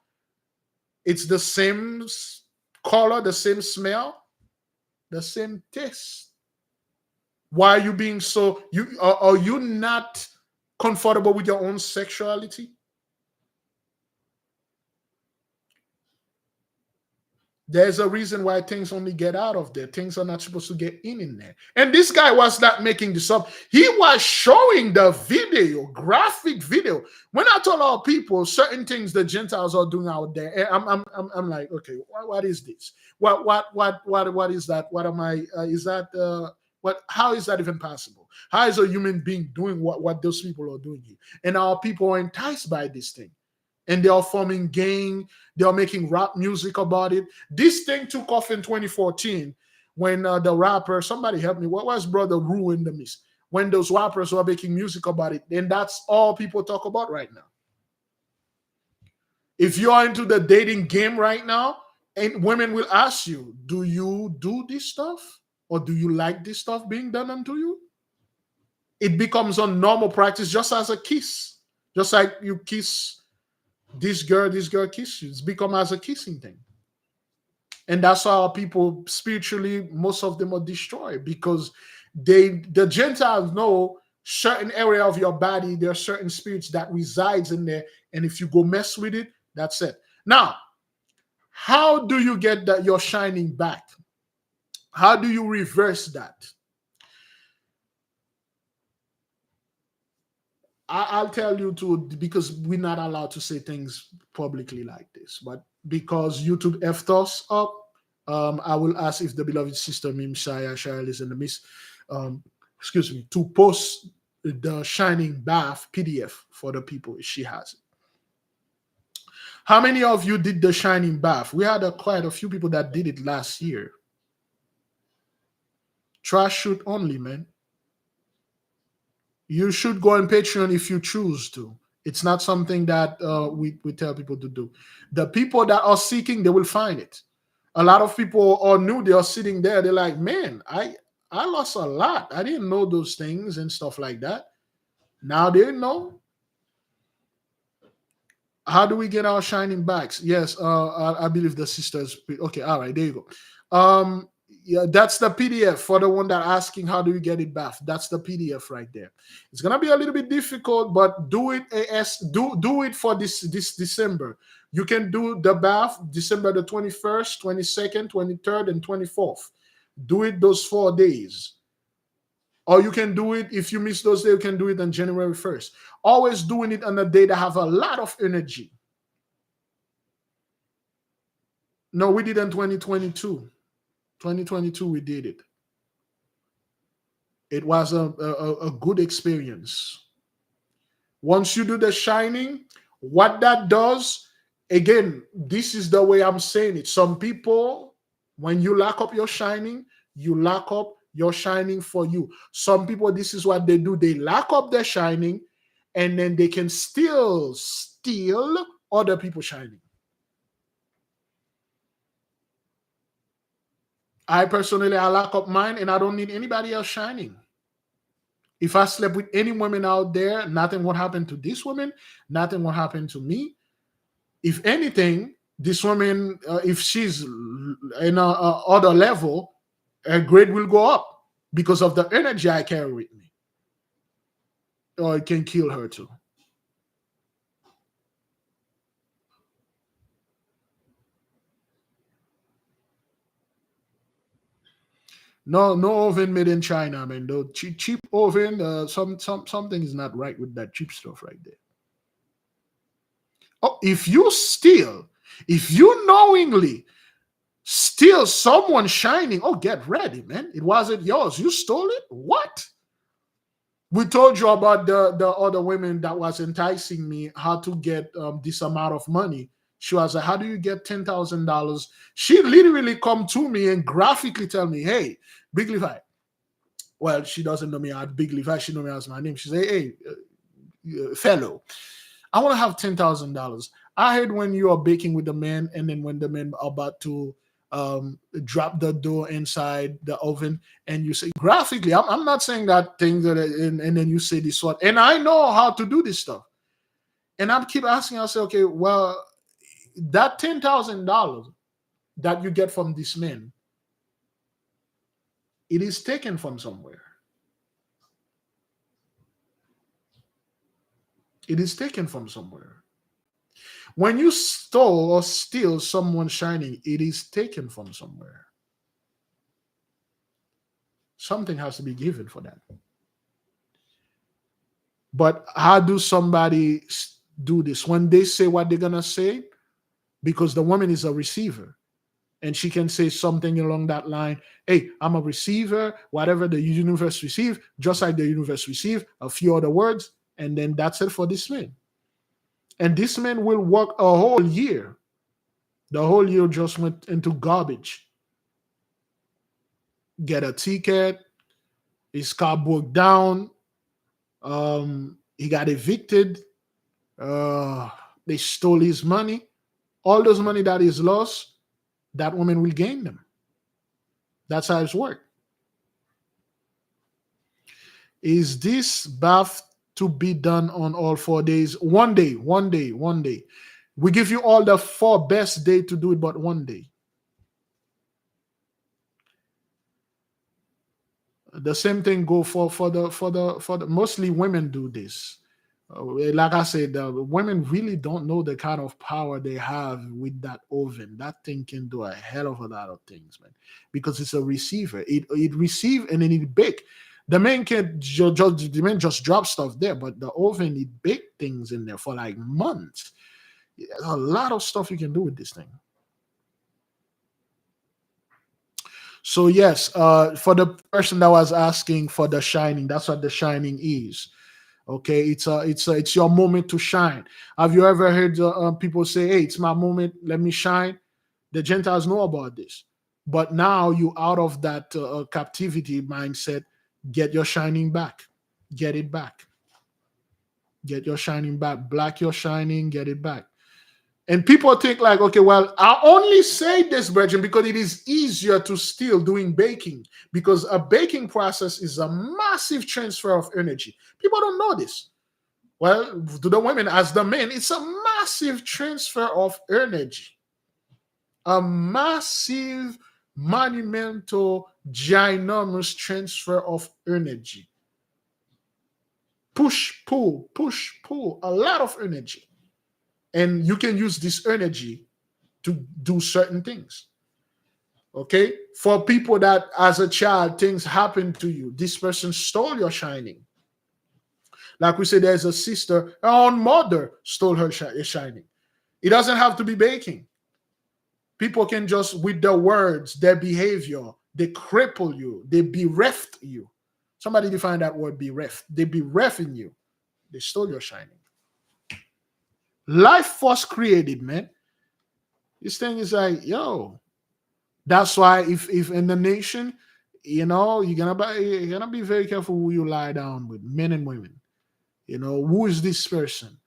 It's the same color, the same smell, the same taste. Why are you being so, are you not comfortable with your own sexuality? There's a reason why things only get out of there. Things are not supposed to get in there. And this guy was not making this up. He was showing the video, graphic video. When I told our people certain things the Gentiles are doing out there, I'm like, okay, what is this? What is that? What am I? Is that what? How is that even possible? How is a human being doing what those people are doing here? And our people are enticed by this thing. And they are forming gang. They are making rap music about it. This thing took off in 2014 when the rapper, somebody help me, what was Brother Rue in the mist? When those rappers were making music about it. And that's all people talk about right now. If you are into the dating game right now, and women will ask you, do you do this stuff? Or do you like this stuff being done unto you? It becomes a normal practice, just as a kiss. Just like you kiss this girl kisses. It's become as a kissing thing. And that's how people spiritually, most of them are destroyed, because the Gentiles know certain area of your body, there are certain spirits that resides in there. And if you go mess with it, that's it. Now, how do you get that your shining back? How do you reverse that? I'll tell you too, because we're not allowed to say things publicly like this, but because YouTube effed us up, I will ask if the beloved sister Mimshaya Shail is in the midst, to post the Shining Bath PDF for the people if she has it. How many of you did the Shining Bath? We had quite a few people that did it last year. Trash shoot only, man. You should go on Patreon if you choose to. It's not something that we tell people to do. The people that are seeking, they will find it. A lot of people are new. They are sitting there. They're like, man, I lost a lot. I didn't know those things and stuff like that. Now they know. How do we get our shining backs? Yes, I believe the sisters. Okay, all right, there you go. Yeah, that's the PDF for the one that asking how do you get it back. That's the PDF right there. It's gonna be a little bit difficult, but do it do it for this December. You can do the bath December the 21st, 22nd, 23rd, and 24th. Do it those 4 days. Or you can do it, if you miss those days, you can do it on January 1st. Always doing it on a day that have a lot of energy. No, we did in 2022. 2022, we did it. It was a good experience. Once you do the shining, what that does, again, this is the way I'm saying it. Some people, when you lock up your shining, you lock up your shining for you. Some people, this is what they do. They lock up their shining, and then they can still steal other people's shining. I personally, I lock up mine, and I don't need anybody else shining. If I slept with any women out there, nothing will happen to this woman. Nothing will happen to me. If anything, this woman, if she's in a other level, her grade will go up because of the energy I carry with me. Or it can kill her too. No oven made in China, man. The cheap oven, something is not right with that cheap stuff right there. Oh, if you knowingly steal someone shining, oh, get ready, man. It wasn't yours. You stole it? What? We told you about the other women that was enticing me how to get this amount of money. She was like, how do you get $10,000? She literally come to me and graphically tell me, hey, Big Levi. Well, she doesn't know me as Big Levi. She know me as my name. She say, hey, fellow, I want to have $10,000. I heard when you are baking with the man, and then when the man about to drop the dough inside the oven, and you say graphically, I'm not saying that thing that, and then you say this one, and I know how to do this stuff, and I keep asking myself, okay, well, that $10,000 that you get from this man, it is taken from somewhere. It is taken from somewhere. When you stole or steal someone's shining, it is taken from somewhere. Something has to be given for that. But how do somebody do this? When they say what they're going to say, because the woman is a receiver, and she can say something along that line, hey, I'm a receiver, whatever the universe receive, just like the universe receive, a few other words, and then that's it for this man. And this man will work a whole year. The whole year just went into garbage. Get a ticket, his car broke down, he got evicted, they stole his money. All those money that is lost, that woman will gain them. That's how it's worked. Is this bath to be done on all 4 days? One day. We give you all the 4 best days to do it, but one day. The same thing go for the mostly women do this. Like I said, women really don't know the kind of power they have with that oven. That thing can do a hell of a lot of things, man, because it's a receiver. It receive and then it bake. The man can't just drop stuff there, but the oven, it bake things in there for like months. There's a lot of stuff you can do with this thing. So yes, for the person that was asking for the shining, that's what the shining is. Okay, it's your moment to shine. Have you ever heard people say, "Hey, it's my moment, let me shine"? The Gentiles know about this, but now you out of that captivity mindset. Get your shining back. Get it back. Get your shining back. Black your shining. Get it back. And people think like, okay, well, I only say this, brethren, because it is easier to steal doing baking, because a baking process is a massive transfer of energy. People don't know this. Well, to the women as the men, it's a massive transfer of energy. A massive, monumental, ginormous transfer of energy. Push, pull, a lot of energy. And you can use this energy to do certain things. Okay? For people that as a child, things happen to you. This person stole your shining. Like we said, there's a sister, her own mother stole her shining. It doesn't have to be baking. People can just, with their words, their behavior, they cripple you. They bereft you. Somebody define that word, bereft. They bereft you. They stole your shining. Life force created, man. This thing is like, yo. That's why if in the nation, you're gonna be very careful who you lie down with, men and women. Who is this person?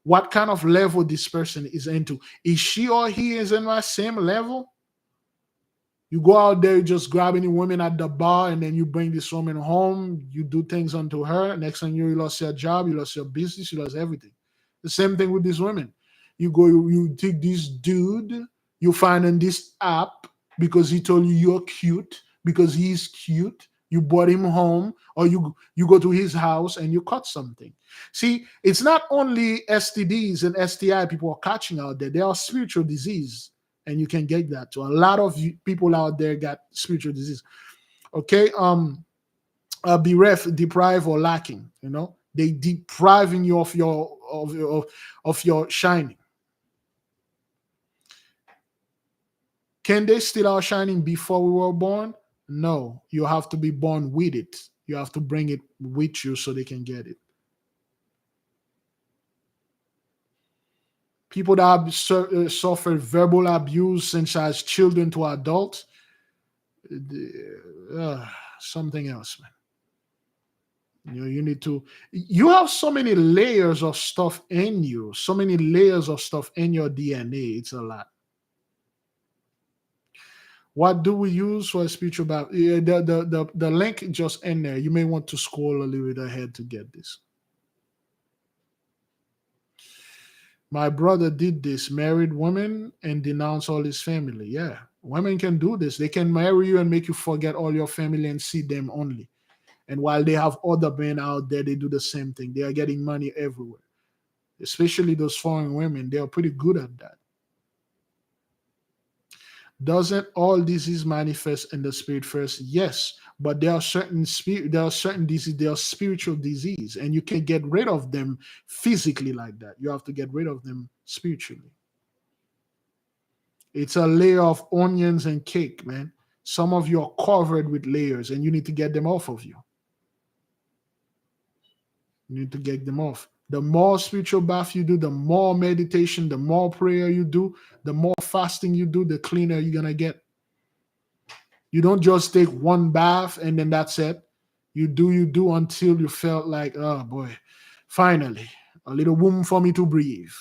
What kind of level this person is into? Is she or he is in my same level? You go out there, you just grab any woman at the bar, and then you bring this woman home. You do things unto her. Next thing you lost your job, you lost your business, you lost everything. The same thing with these women. You take this dude, you find in this app because he told you you're cute, because he's cute. You brought him home, or you go to his house and you cut something. See, it's not only STDs and STI people are catching out there. There are spiritual disease, and you can get that. So a lot of people out there got spiritual disease. Okay, bereft, deprive, or lacking. They depriving you of your shining. Can they steal our shining before we were born? No, you have to be born with it. You have to bring it with you so they can get it. People that have suffered verbal abuse since as children to adults, something else, man. You have so many layers of stuff in you, so many layers of stuff in your DNA. It's a lot. What do we use for a spiritual baptism? The link just in there. You may want to scroll a little bit ahead to get this. My brother did this, married women and denounced all his family. Yeah, women can do this. They can marry you and make you forget all your family and see them only. And while they have other men out there, they do the same thing. They are getting money everywhere. especially those foreign women. They are pretty good at that. Doesn't all disease manifest in the spirit first? Yes, but there are certain disease, there are spiritual disease, and you can't get rid of them physically like that. You have to get rid of them spiritually. It's a layer of onions and cake, man. Some of you are covered with layers, and you need to get them off of you. You need to get them off. The more spiritual bath you do, the more meditation, the more prayer you do, the more fasting you do, the cleaner you're going to get. You don't just take one bath and then that's it. You do until you felt like, oh boy, finally, a little room for me to breathe.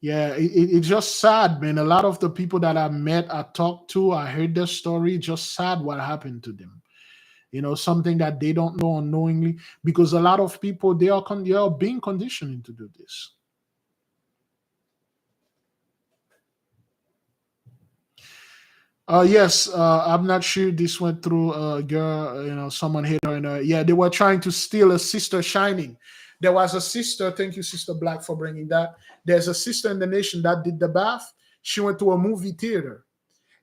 Yeah, it's just sad, man. A lot of the people that I met, I talked to, I heard their story, just sad what happened to them. You know, something that they don't know unknowingly, because a lot of people, they are being conditioned to do this. Yes, I'm not sure this went through a girl, you know, someone hit her in her. Yeah, they were trying to steal a sister shining. There was a sister, thank you, Sister Black, for bringing that. There's a sister in the nation that did the bath. She went to a movie theater,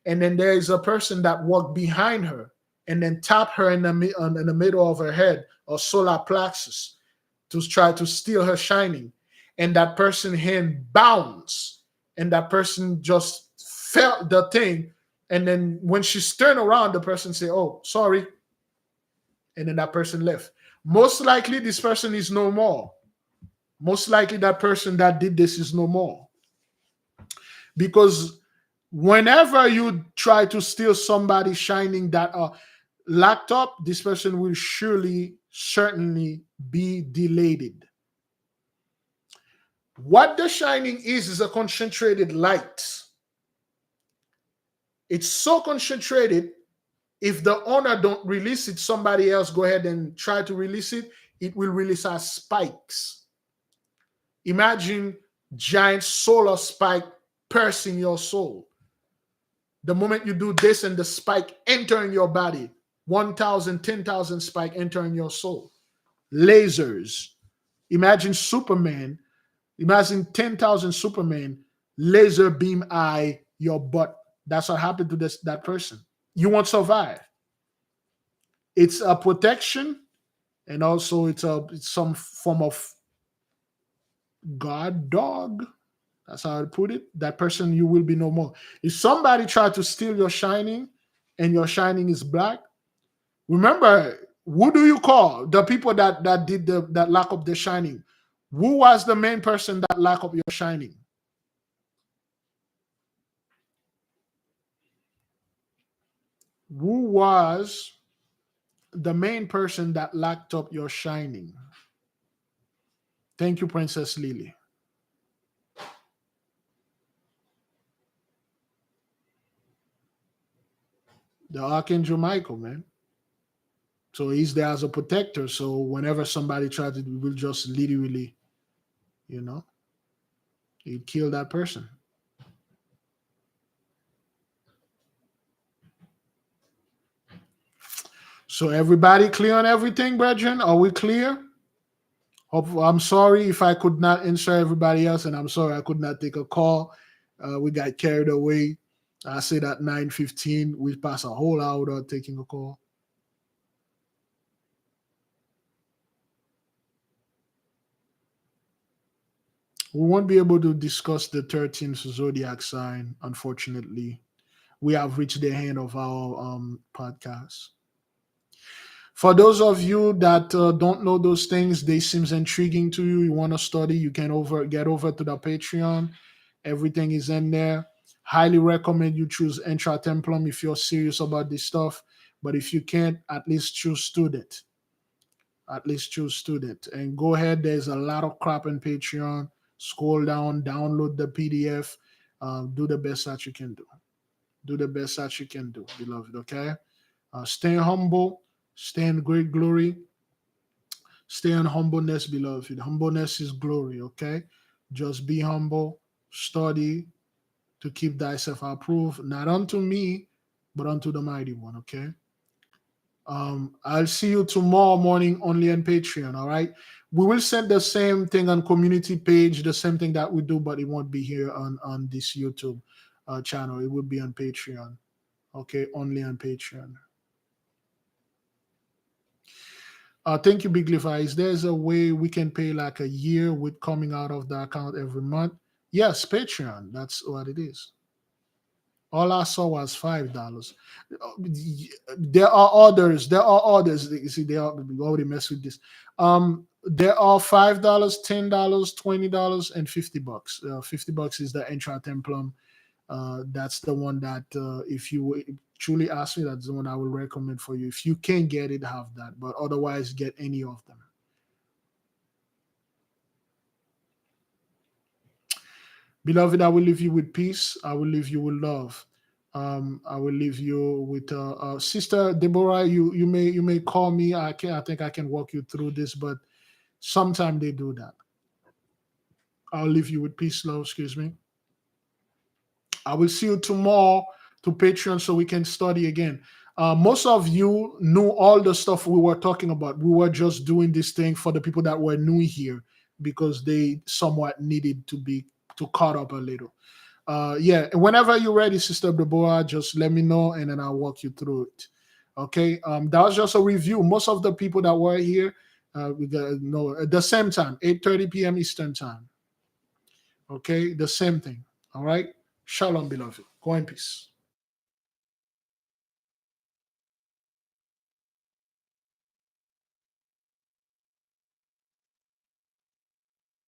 and then there is a person that walked behind her and then tapped her in the middle of her head, or solar plexus, to try to steal her shining. And that person's hand bounced, and that person just felt the thing. And then when she turned around, the person said, "Oh, sorry." And then that person left. Most likely, this person is no more. Most likely, that person that did this is no more. Because whenever you try to steal somebody shining that are locked up, this person will certainly be deleted. What the shining is a concentrated light. It's so concentrated, if the owner don't release it, somebody else go ahead and try to release it, it will release as spikes. Imagine giant solar spike piercing your soul. The moment you do this and the spike enter in your body, 1,000, 10,000 spike enter in your soul. Lasers. Imagine Superman. Imagine 10,000 Superman laser beam eye your butt. That's what happened to that person. You won't survive. It's a protection, and also it's some form of guard dog. That's how I put it. That person, you will be no more. If somebody tried to steal your shining, and your shining is black, remember, who do you call? The people that did that lock up the shining. Who was the main person that locked up your shining? Who was the main person that locked up your shining? Thank you, Princess Lily. The Archangel Michael, man. So he's there as a protector. So whenever somebody tries to, we will just literally, you know, he'd kill that person. So everybody clear on everything, brethren? Are we clear? I'm sorry if I could not answer everybody else, and I'm sorry I could not take a call. We got carried away. I said at 9:15, we passed a whole hour without taking a call. We won't be able to discuss the 13th zodiac sign, unfortunately. We have reached the end of our podcast. For those of you that don't know those things, they seems intriguing to you, you want to study, you can get over to the Patreon. Everything is in there. Highly recommend you choose Intra Templum if you're serious about this stuff. But if you can't, at least choose student. At least choose student. And go ahead, there's a lot of crap in Patreon. Scroll down, download the PDF. Do the best that you can do. Do the best that you can do, beloved, okay? Stay humble. Stay in great glory. Stay in humbleness, beloved. Humbleness is glory, okay? Just be humble. Study. to keep thyself approved, not unto me, but unto the mighty one. Okay. I'll see you tomorrow morning only on Patreon. All right. We will send the same thing on community page, the same thing that we do, but it won't be here on this YouTube channel. It will be on Patreon. Okay, only on Patreon. Thank you, Big Levi. Is there's a way we can pay like a year with coming out of the account every month? Yes, Patreon. That's what it is. All I saw was $5. There are others. There are others. You see, we already messed with this. There are $5, $10, $20, and $50. $50 is the Intra Templum. That's the one that if you truly ask me, that's the one I will recommend for you. If you can get it, have that. But otherwise, get any of them. Beloved, I will leave you with peace. I will leave you with love. I will leave you with Sister Deborah. You may call me. I think I can walk you through this, but sometimes they do that. I'll leave you with peace, love. Excuse me. I will see you tomorrow to Patreon so we can study again. Most of you knew all the stuff we were talking about. We were just doing this thing for the people that were new here because they somewhat needed to caught up a little. Yeah, whenever you're ready, Sister Deborah, just let me know and then I'll walk you through it. Okay, that was just a review. Most of the people that were here, we got at the same time, 8:30 p.m. Eastern time. Okay, the same thing. All right, shalom, beloved. Go in peace.